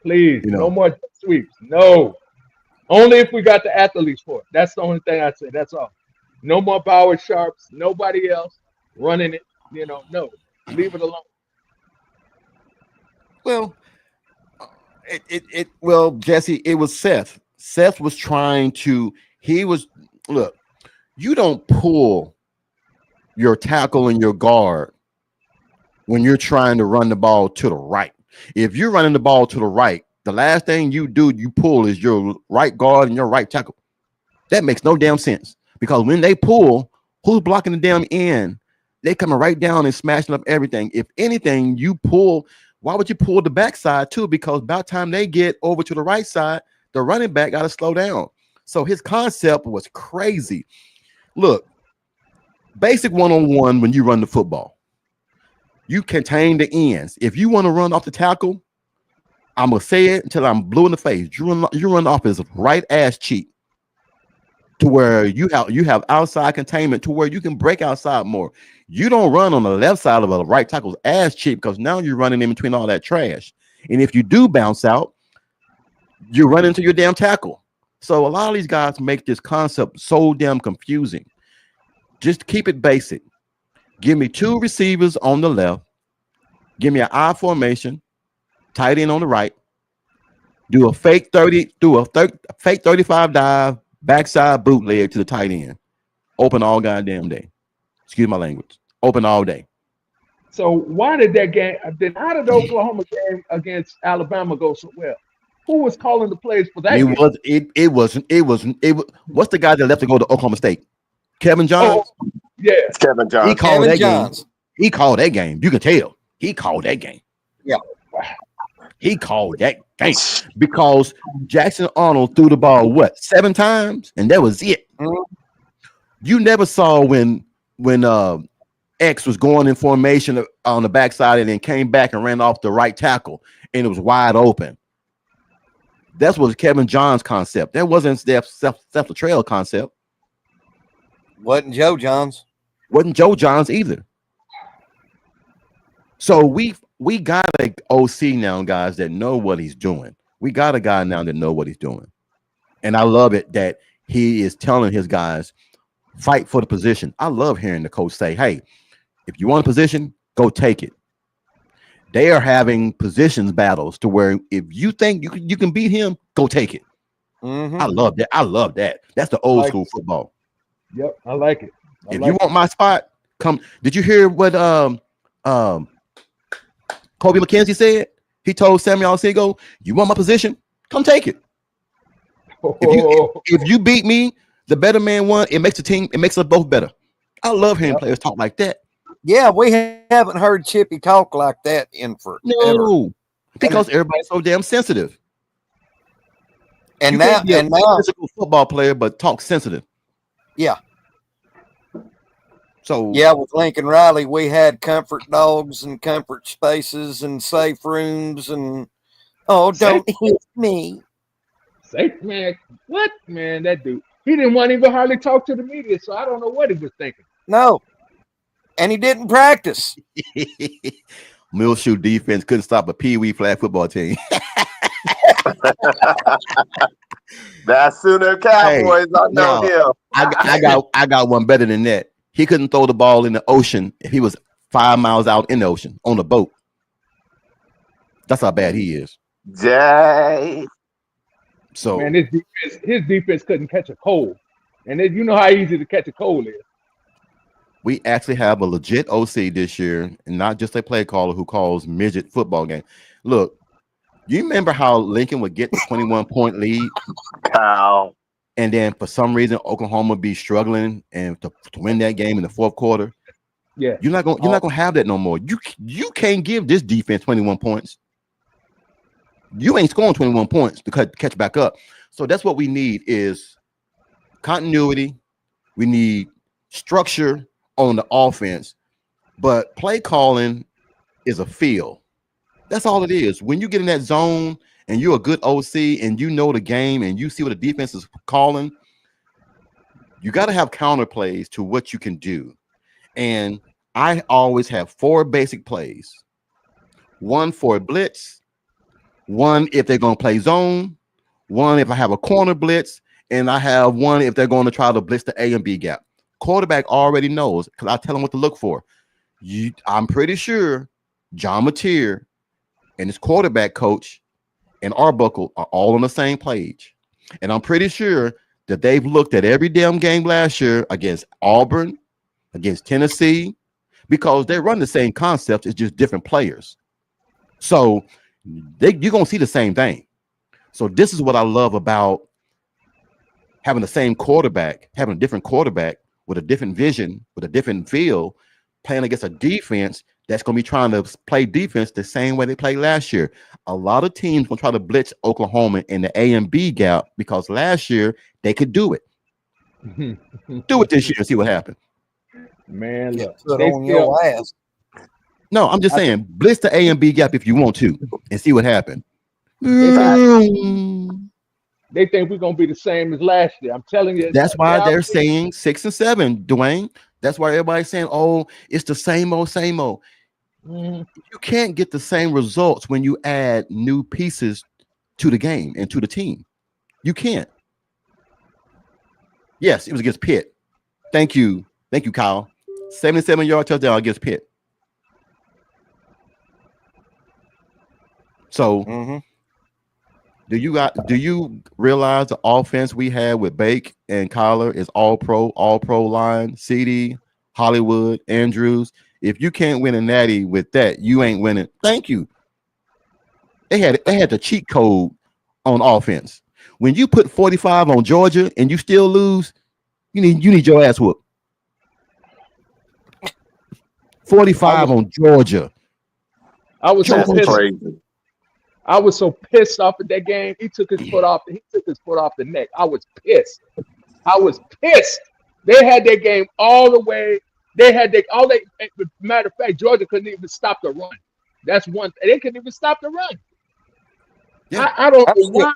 please, no more sweeps. No. Only if we got the athletes for it. That's the only thing I say. That's all. No more Bauer Sharps. Nobody else running it. No. Leave it alone. Well, well, Jesse, it was Seth. Seth was trying to. Look. You don't pull your tackle and your guard when you're trying to run the ball to the right. If you're running the ball to the right, the last thing you pull is your right guard and your right tackle. That makes no damn sense, because when they pull, who's blocking the damn end? They coming right down and smashing up everything. If anything, you pull. Why would you pull the backside too? Because by the time they get over to the right side, the running back got to slow down. So his concept was crazy. Look, basic one-on-one when you run the football, you contain the ends. If you want to run off the tackle, I'm gonna say it until I'm blue in the face. You run off his right ass cheek to where you have outside containment to where you can break outside more. You don't run on the left side of a right tackle's ass cheek, because now you're running in between all that trash. And if you do bounce out, you run into your damn tackle. So a lot of these guys make this concept so damn confusing. Just keep it basic. Give me two receivers on the left. Give me an I formation, tight end on the right. Do a fake 35 dive, backside bootleg to the tight end. Open all goddamn day. Excuse my language. Open all day. So why did that game? Then how did the Oklahoma game against Alabama go so well? Who was calling the plays for that? It wasn't. What's the guy that left to go to Oklahoma State? Kevin Johns. Oh, yeah, it's Kevin Johns. He called that game. He called that game. You can tell. He called that game. Yeah. He called that game because Jackson Arnold threw the ball 7 times, and that was it. Mm-hmm. You never saw when X was going in formation on the backside and then came back and ran off the right tackle, and it was wide open. That was Kevin Johns' concept. That wasn't Seth Luttrell concept. Wasn't Joe Johns. Wasn't Joe Johns either. So we got a OC now, guys, that know what he's doing. We got a guy now that know what he's doing. And I love it that he is telling his guys, fight for the position. I love hearing the coach say, hey, if you want a position, go take it. They are having positions battles to where if you think you can beat him, go take it. Mm-hmm. I love that. I love that. That's the old school football. Yep, I like it. If you want my spot, come. Did you hear what Kobe McKenzie said? He told Samuel Alcego, you want my position? Come take it. If you beat me, the better man won. It makes the team, it makes us both better. I love hearing players talk like that. Yeah, we haven't heard Chippy talk like that in forever. No, because everybody's so damn sensitive. And you now, can't be a physical football player, but talk sensitive. Yeah. So yeah, with Lincoln Riley, we had comfort dogs and comfort spaces and safe rooms and don't hit me. Safe man, what man? That dude, he didn't want to even hardly talk to the media, so I don't know what he was thinking. No, and he didn't practice. Millshoe defense couldn't stop a Pee-wee flag football team. That's Sooner Cowboys. Hey, I know him. I got one better than that. He couldn't throw the ball in the ocean if he was 5 miles out in the ocean on a boat. That's how bad he is. Jay. So man, his defense couldn't catch a cold, and you know how easy to catch a cold is. We actually have a legit OC this year, and not just a play caller who calls midget football game. Look, you remember how Lincoln would get the 21-point lead, Kyle. and then for some reason Oklahoma be struggling and to win that game in the fourth quarter? Yeah. You're not gonna have that no more. You can't give this defense 21 points. You ain't scoring 21 points to catch back up. So that's what we need is continuity. We need structure on the offense, but play calling is a feel. That's all it is. When you get in that zone and you're a good OC and you know the game and you see what the defense is calling, you got to have counter plays to what you can do. And I always have 4 basic plays. One for a blitz, one if they're going to play zone, one if I have a corner blitz, and I have one if they're going to try to blitz the A and B gap. Quarterback already knows because I tell them what to look for. I'm pretty sure John Mateer and his quarterback coach and Arbuckle are all on the same page. And I'm pretty sure that they've looked at every damn game last year against Auburn, against Tennessee, because they run the same concepts. It's just different players. So you're going to see the same thing. So this is what I love about having the same quarterback, having a different quarterback with a different vision, with a different feel, playing against a defense that's going to be trying to play defense the same way they played last year. A lot of teams will try to blitz Oklahoma in the A and B gap because last year they could do it. Do it this year and see what happens. Man, look, Put on your ass. No, I'm just saying, blitz the A and B gap if you want to and see what happens. They think we're gonna be the same as last year. I'm telling you. That's why they're saying 6 and 7, Dwayne. That's why everybody's saying, "Oh, it's the same old, same old." You can't get the same results when you add new pieces to the game and to the team. You can't. Yes, it was against Pitt. Thank you, Kyle. 77-yard touchdown against Pitt. So, do you realize the offense we had with Bake and Kyler is all pro line, CD, Hollywood, Andrews? If you can't win a natty with that, you ain't winning. Thank you. They had the cheat code on offense. When you put 45 on Georgia and you still lose, you need your ass whooped. 45 on Georgia. I was so pissed. Crazy. I was so pissed off at that game. He took his foot off the neck. I was pissed. They had their game all the way. Matter of fact, Georgia couldn't even stop the run. That's one. They couldn't even stop the run. Yeah. I don't know why.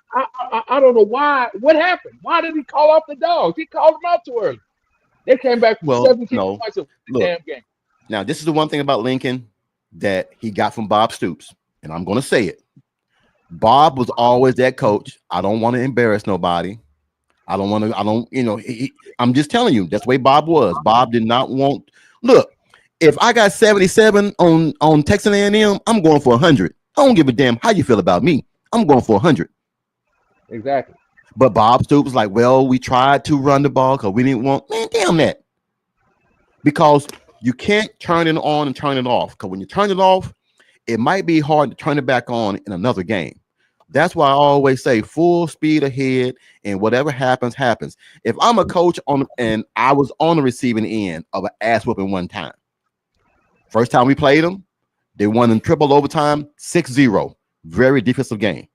I don't know why. What happened? Why did he call off the dogs? He called them out too early. They came back for 17 points of the damn game. Now, this is the one thing about Lincoln that he got from Bob Stoops, and I'm going to say it. Bob was always that coach. I don't want to embarrass nobody. I'm just telling you, that's the way Bob was. Bob did not want, look, if I got 77 on Texas A&M, I'm going for 100. I don't give a damn how you feel about me. I'm going for 100. Exactly. But Bob Stoops was like, well, we tried to run the ball because we didn't want, man, damn that. Because you can't turn it on and turn it off. Because when you turn it off, it might be hard to turn it back on in another game. That's why I always say full speed ahead, and whatever happens, happens. If I'm a coach and I was on the receiving end of an ass whooping one time, first time we played them, they won in triple overtime, 6-0. Very defensive game.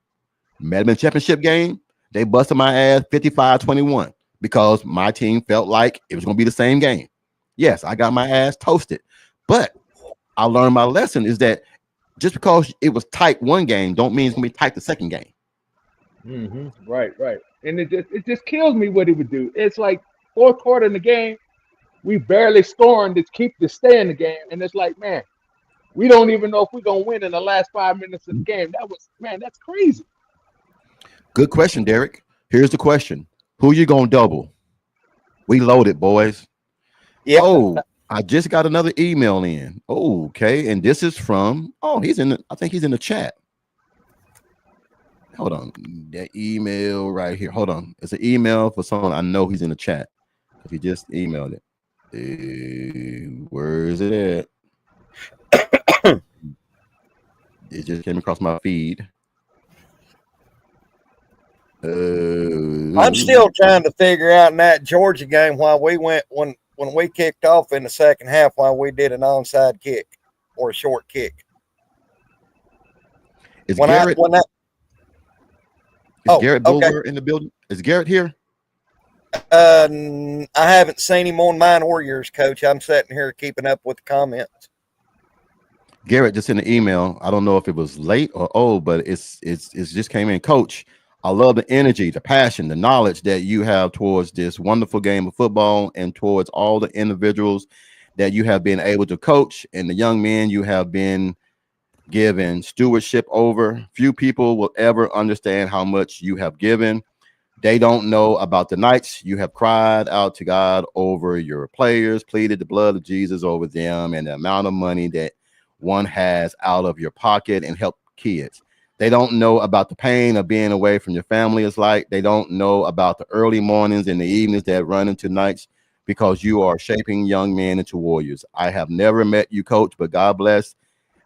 Madman championship game, they busted my ass 55-21 because my team felt like it was going to be the same game. Yes, I got my ass toasted, but I learned my lesson is that just because it was tight one game, don't mean it's gonna be tight the second game. Right. And it just kills me what he would do. It's like fourth quarter in the game, we barely scoring to stay in the game, and it's like, man, we don't even know if we're gonna win in the last 5 minutes of the game. That's crazy. Good question, Derek. Here's the question: who you gonna double? We loaded, boys. Yeah. Oh, I just got another email in. Oh, okay. And this is from, I think he's in the chat. Hold on. That email right here. Hold on. It's an email for someone I know he's in the chat. He just emailed it. Where is it at? It just came across my feed. I'm still trying to figure out in that Georgia game why we went when we kicked off in the second half why we did an onside kick or a short kick. Is When Garrett? I when that Is Garrett Bulwer in the building? Is Garrett here? I haven't seen him on mine or yours, Coach. I'm sitting here keeping up with the comments. Garrett just sent an email. I don't know if it was late or old, but it's just came in. Coach, I love the energy, the passion, the knowledge that you have towards this wonderful game of football and towards all the individuals that you have been able to coach and the young men you have been given stewardship over. Few people will ever understand how much you have given. They don't know about the nights you have cried out to God over your players, pleaded the blood of Jesus over them, and the amount of money that one has out of your pocket and help kids. They don't know about the pain of being away from your family is like. They don't know about the early mornings and the evenings that run into nights because you are shaping young men into warriors. I have never met you, Coach, but God bless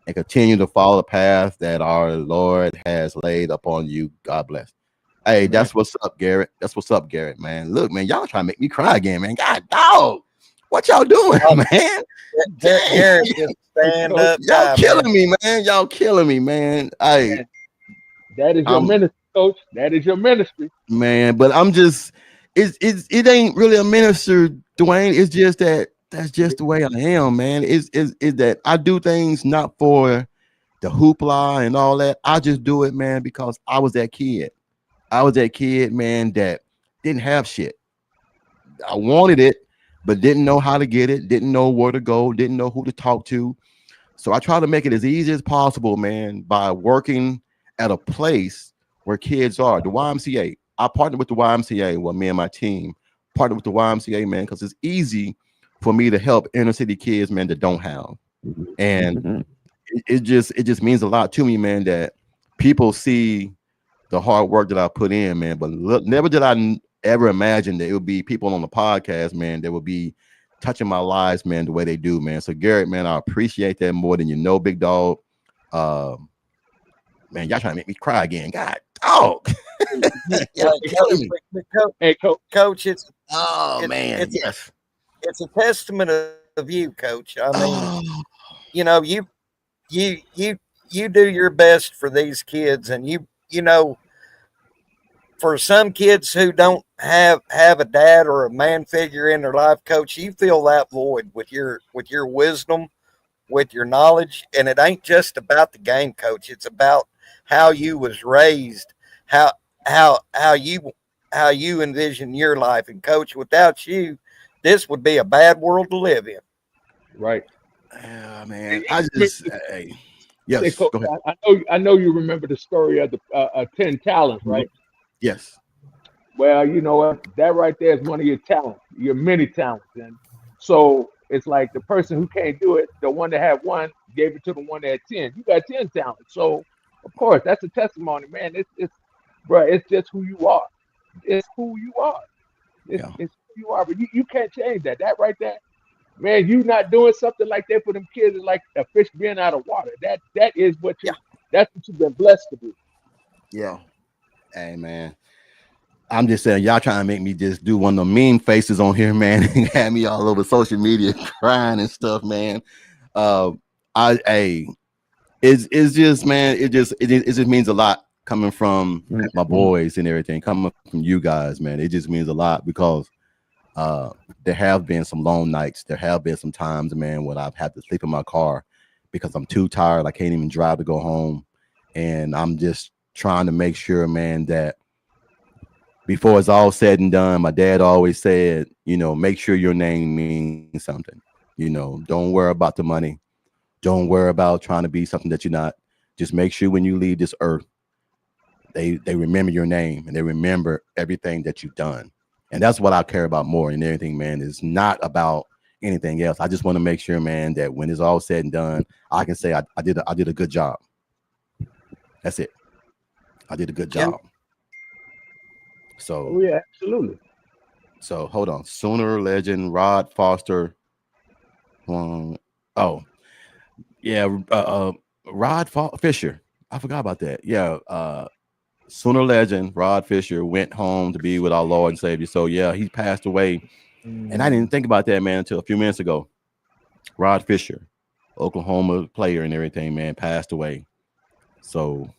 and continue to follow the path that our Lord has laid upon you. God bless. Hey, that's what's up, Garrett. That's what's up, Garrett, man. Look, man, y'all trying to make me cry again, man. God, dog. What y'all doing, man? Garrett, just stand up. Y'all killing me, man. Y'all killing me, man. Hey, that is your ministry, Coach. That is your ministry, man. But I'm just, it ain't really a minister, Dwayne. It's just that's just the way I am, man. Is that I do things not for the hoopla and all that. I just do it, man, because I was that kid. I was that kid, man, that didn't have shit. I wanted it, but didn't know how to get it, didn't know where to go, didn't know who to talk to. So I try to make it as easy as possible, man, by working at a place where kids are. The YMCA. I partnered with the YMCA, well, me and my team partnered with the YMCA, man, because it's easy for me to help inner city kids, man, that don't have. And it just means a lot to me, man, that people see the hard work that I put in, man. But look, never did I ever imagine that it would be people on the podcast, man, that would be touching my lives, man, the way they do, man. So Garrett, man, I appreciate that more than you know, big dog. Man, y'all trying to make me cry again. God, dog. Coach, it's yes. It's a testament of you, Coach. I mean, you know, you do your best for these kids, and you know, for some kids who don't have a dad or a man figure in their life, Coach, you fill that void with your wisdom, with your knowledge, and it ain't just about the game, Coach. It's about how you was raised, how you envision your life. And Coach, without you, this would be a bad world to live in. Right. Man, I just yes. Hey, Coach, go ahead. I know you remember the story of the 10 talents, right? Yes. Well, you know what? That right there is one of your talents, your many talents. And so it's like the person who can't do it, the one that had one, gave it to the one that had 10. You got 10 talents. So, of course, that's a testimony, man. It's just who you are. It's who you are. It's who you are. But you can't change that. That right there, man, you not doing something like that for them kids is like a fish being out of water. That is what that's what you've been blessed to do. Yeah. Hey, man. I'm just saying, y'all trying to make me just do one of the mean faces on here, man, and have me all over social media crying and stuff, man. It's just, man, it just means a lot coming from my boys and everything, coming from you guys, man. It just means a lot because there have been some long nights. There have been some times, man, when I've had to sleep in my car because I'm too tired. I can't even drive to go home, and I'm just trying to make sure, man, that before it's all said and done, my dad always said, you know, make sure your name means something. You know, don't worry about the money. Don't worry about trying to be something that you're not. Just make sure when you leave this earth, they remember your name and they remember everything that you've done. And that's what I care about more than anything, man. It's not about anything else. I just want to make sure, man, that when it's all said and done, I can say I did a good job. That's it. I did a good job. So yeah, absolutely. So hold on. Sooner legend Rod Foster. Oh yeah, Fisher. I forgot about that. Yeah, Sooner legend Rod Fisher went home to be with our Lord and Savior. So yeah, he passed away, and I didn't think about that, man, until a few minutes ago. Rod Fisher, Oklahoma player and everything, man, passed away. So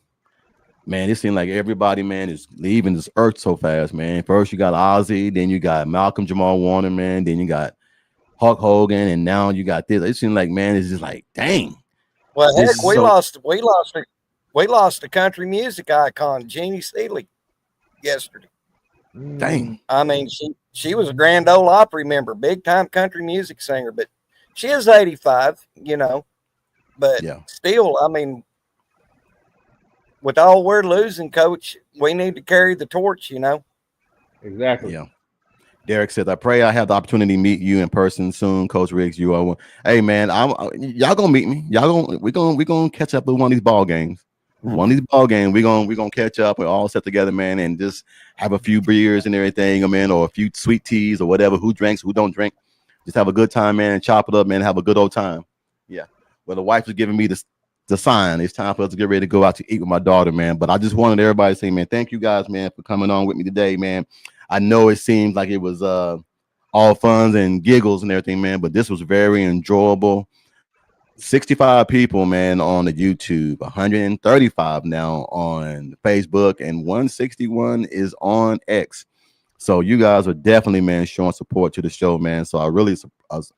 man, it seemed like everybody, man, is leaving this earth so fast, man. First you got Ozzy, then you got Malcolm Jamal Warner, man, then you got Hulk Hogan, and now you got this. It seemed like, man, it's just like, dang, Well, heck, this so we lost a country music icon, Jeannie Seeley, yesterday. dang. I mean, she was a Grand Ole Opry member, big time country music singer, but she is 85, you know. But Yeah, still, I mean, with all we're losing, Coach, we need to carry the torch, you know. Exactly. yeah. Derek says, I pray I have the opportunity to meet you in person soon, Coach Riggs. You are one. Hey man, y'all gonna meet me. We gonna catch up with one of these ball games. One of these ball games, we gonna catch up. We're all set together, man, and just have a few beers and everything, man, or a few sweet teas or whatever. Who drinks, who don't drink. Just have a good time, man, and chop it up, man. Have a good old time. Yeah. Well, the wife was giving me the sign. It's time for us to get ready to go out to eat with my daughter, man. But I just wanted everybody to say, man, thank you guys, man, for coming on with me today, man. I know it seemed like it was all funs and giggles and everything, man, but this was very enjoyable. 65 people, man, on the YouTube, 135 now on Facebook, and 161 is on X. So you guys are definitely, man, showing support to the show, man. So I really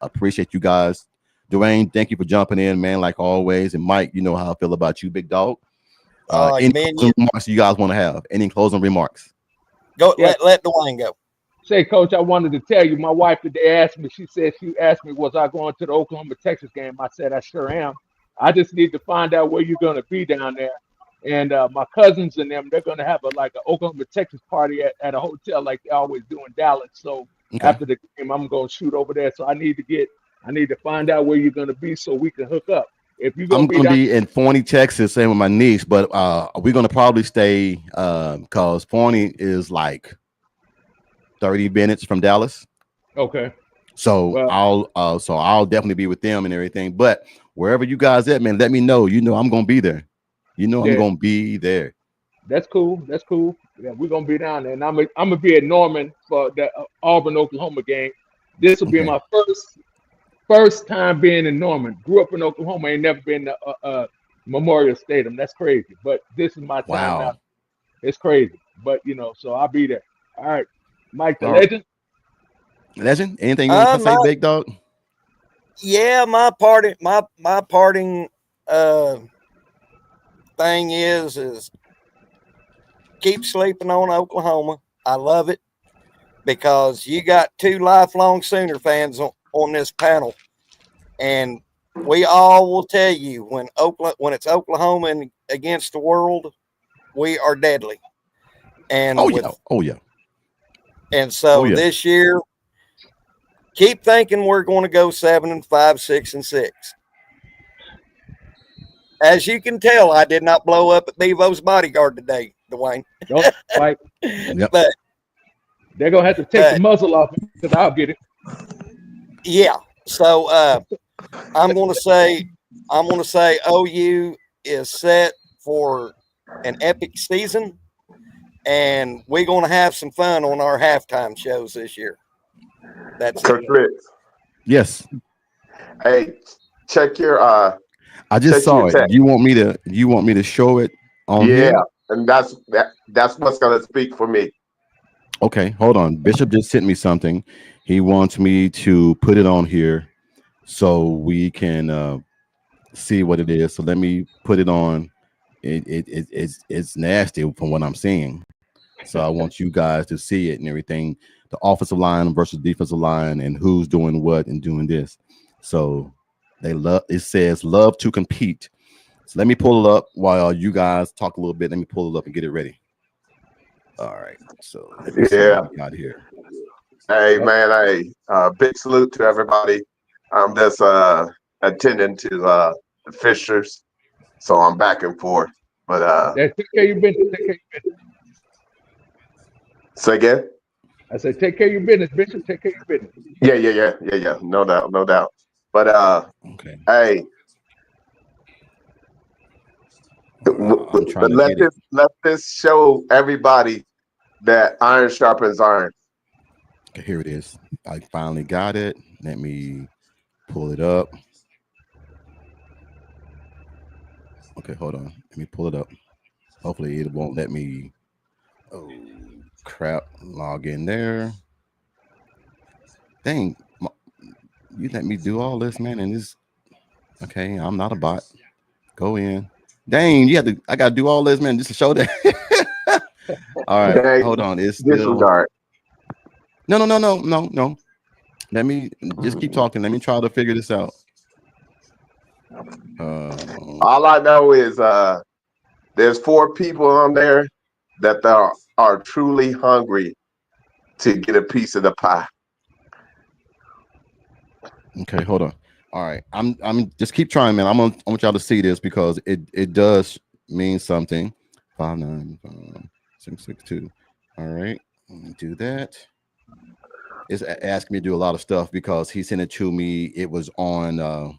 appreciate you guys. Dwayne, thank you for jumping in, man, like always. And Mike, you know how I feel about you, big dog. Any Man, closing remarks you guys want to have? Any closing remarks? go Yeah. let Dwayne go. Say, Coach, I wanted to tell you, my wife today asked me, she asked me, was I going to the Oklahoma Texas game? I said, I sure am. I just need to find out where you're going to be down there. And my cousins and them, they're going to have like an Oklahoma Texas party at a hotel like they always do in Dallas. So Okay. after the game, I'm going to shoot over there. So I need to find out where you're going to be so we can hook up. If you're going I'm to be gonna down, be in Forney, Texas, same with my niece, but we're gonna probably stay because Forney is like 30 minutes from Dallas. okay. So Well, I'll definitely be with them and everything. But wherever you guys at, man, let me know. You know I'm gonna be there. You know I'm yeah, gonna be there. that's cool. That's cool. Yeah, we're gonna be down there, and I'm gonna be at Norman for the Auburn Oklahoma game. This will be Okay. my first time being in Norman. Grew up in Oklahoma, ain't never been to Memorial Stadium. That's crazy. But this is my time now. Wow. It's crazy. But so I'll be there. All right, Mike the All right. legend. Legend, anything you want to say, My big dog? yeah, my parting uh thing is keep sleeping on Oklahoma. I love it because you got two lifelong Sooner fans on this panel, and we all will tell you when it's Oklahoma and against the world, we are deadly. Oh And yeah. Oh yeah. Oh so yeah. this year, keep thinking we're going to go 7-5, 6-6. As you can tell, I did not blow up at Bevo's bodyguard today, Dwayne. Don't like Yep. But they're gonna have to take the but muzzle off because I'll get it. yeah, so I'm going to say OU is set for an epic season, and we're going to have some fun on our halftime shows this year. That's Coach it. Ricks, Yes. hey, check your I just check your saw it. text. You want me to show it on Yeah, here? and that's what's gonna speak for me. Okay, hold on. Bishop just sent me something. He wants me to put it on here so we can see what it is. So let me put it on. It's nasty from what I'm seeing. So I want you guys to see it and everything. The offensive line versus defensive line and who's doing what and doing this. So they love. It says love to compete. So let me pull it up while you guys talk a little bit. Let me pull it up and get it ready. All right. So let me see what Yeah. we got here. Hey man, hey, big salute to everybody. I'm just attending to the Fishers, so I'm back and forth. But Take care, you been. Take care, you been. say again. I said, take care of your business, Bishop. Take care of your business. Yeah. No doubt, no doubt. But Okay. hey, I'm trying to let get it. this show everybody that iron sharpens iron. Okay, here it is. I finally got it. Let me pull it up. Okay, hold on. Let me pull it up. Hopefully it won't let me. Oh crap! Log in there. Dang, you let me do all this, man, and this. Okay, I'm not a bot. Go in. Dang, you have to. I gotta do all this, man, just to show that. All right, Okay, hold on. It's still. disregard. No. Let me just keep talking. Let me try to figure this out. Uh, All I know is there's 4 people on there that are truly hungry to get a piece of the pie. okay, hold on. All right, I'm just keep trying, man. I want y'all to see this because it does mean something. 595 662. All right, let me do that. It's asking me to do a lot of stuff because he sent it to me. It was on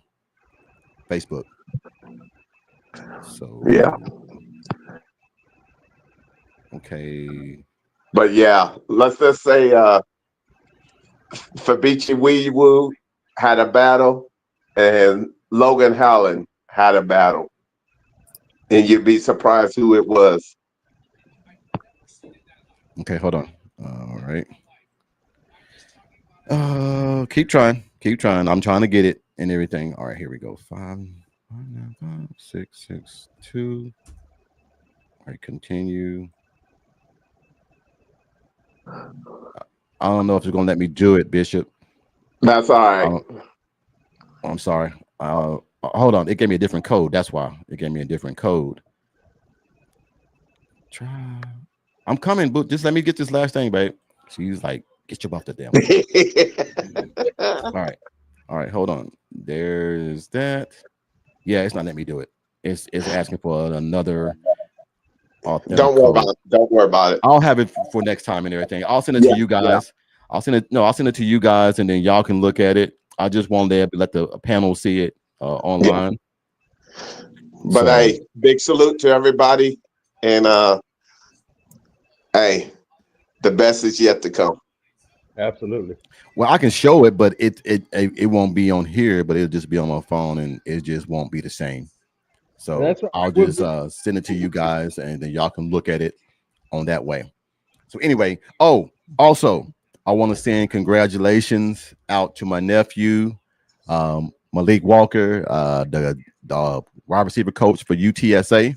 Facebook. So Yeah, okay, but yeah, let's just say Fabici Wee Woo had a battle, and Logan Howland had a battle, and you'd be surprised who it was. okay, hold on. All right, keep trying, keep trying. I'm trying to get it and everything. All right, here we go. 595 662. All right, continue. I don't know if it's gonna let me do it, Bishop. That's all I right. don't, I'm sorry. Hold on. It gave me a different code. That's why it gave me a different code. Try. I'm coming, but just let me get this last thing, babe. She's like, get your off the damn phone. All right. All right. Hold on. There's that. Yeah, it's not letting me do it. It's asking for another authentic Don't worry code. about it. Don't worry about it. I'll have it for next time and everything. I'll send it to Yeah, you yeah. guys. I'll send it. No, I'll send it to you guys, and then y'all can look at it. I just want to let the panel see it Yeah. online. But So, hey, big salute to everybody. And hey, the best is yet to come. Absolutely. well, I can show it, but it won't be on here, but it'll just be on my phone, and it just won't be the same. And So that's all I'll right with just me. send it to you guys, and then y'all can look at it on that way. So anyway, oh, also, I want to send congratulations out to my nephew, Malik Walker, the wide receiver coach for UTSA.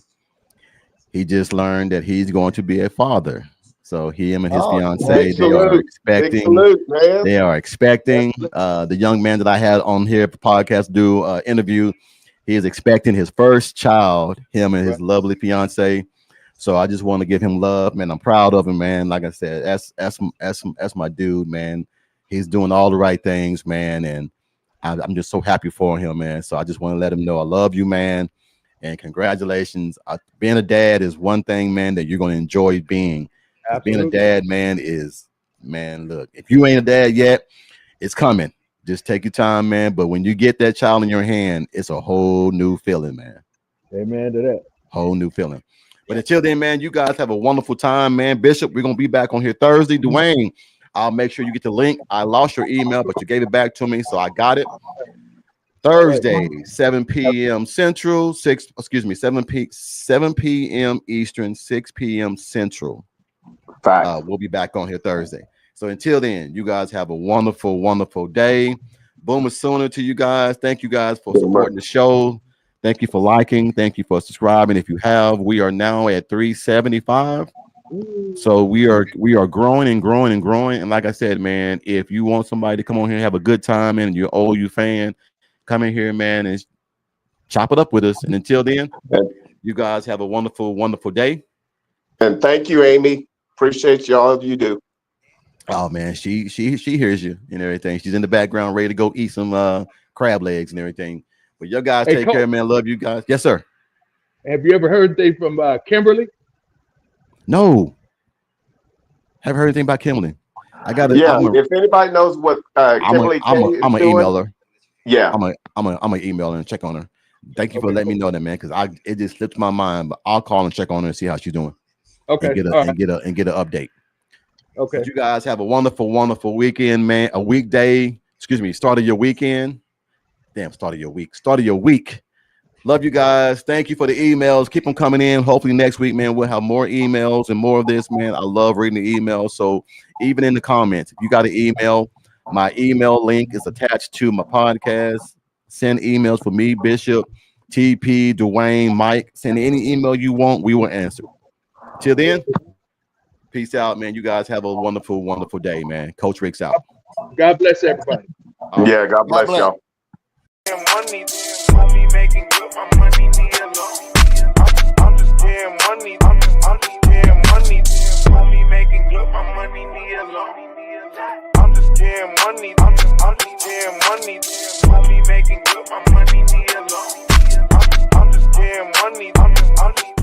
He just learned that he's going to be a father. So him and his Oh, Big fiance, salute. Big expecting. salute, man. They are expecting the young man that I had on here for podcast do interview. He is expecting his first child. Him and his lovely fiance. So I just want to give him love, man. I'm proud of him, man. Like I said, that's my dude, man. He's doing all the right things, man, and I'm just so happy for him, man. So I just want to let him know I love you, man, and congratulations. Being a dad is one thing, man, that you're going to enjoy being. Because being a Absolutely. dad, man, is man. Look, if you ain't a dad yet, it's coming. Just take your time, man. But when you get that child in your hand, it's a whole new feeling, man. Amen to that. Whole new feeling. But until then, man, you guys have a wonderful time, man. Bishop, we're gonna be back on here Thursday. Dwayne, I'll make sure you get the link. I lost your email, but you gave it back to me, so I got it. All right. Thursday, 7 p.m. Central, 7 p.m. Eastern, 6 p.m. Central. Facts. We'll be back on here Thursday. So until then, you guys have a wonderful, wonderful day. Boomer Sooner to you guys. Thank you guys for supporting the show. Thank you for liking. Thank you for subscribing. If you have, we are now at 375. So we are growing and growing and growing. And like I said, man, if you want somebody to come on here and have a good time and you're OU fan, come in here, man, and chop it up with us. And until then, And, you guys have a wonderful, wonderful day. and thank you, Amy. Appreciate you all you do. Oh man, she hears you and everything. She's in the background ready to go eat some crab legs and everything. But you guys Hey, take care, Coach, man. Love you guys. Yes, sir. have you ever heard anything from Kimberly? No. Haven't heard anything about Kimberly. I got to. Yeah, if anybody knows what Kimberly K is I'm an doing, emailer. yeah, I'm an email her and check on her. Thank you for Okay, letting me cool. know that, man, because it just slipped my mind. But I'll call and check on her and see how she's doing Okay, and all right. get an update. Okay. But you guys have a wonderful, wonderful weekend, man. A weekday, excuse me, start of your weekend. Damn, start of your week. Start of your week. Love you guys. Thank you for the emails. Keep them coming in. Hopefully next week, man, we'll have more emails and more of this, man. I love reading the emails. So even in the comments, if you got an email, my email link is attached to my podcast. Send emails for me, Bishop, TP, Dwayne, Mike. Send any email you want. We will answer. Till then, peace out, man. You guys have a wonderful, wonderful day, man. Coach Rick's out. God bless everybody. All right. yeah. God bless y'all. Money, money making good, my money need a lot. I'm just getting money, I'm just getting money. Money making good, my money need a lot. I'm just getting money, I'm just getting money. Money making good, my money need a lot. I'm just getting money, I'm just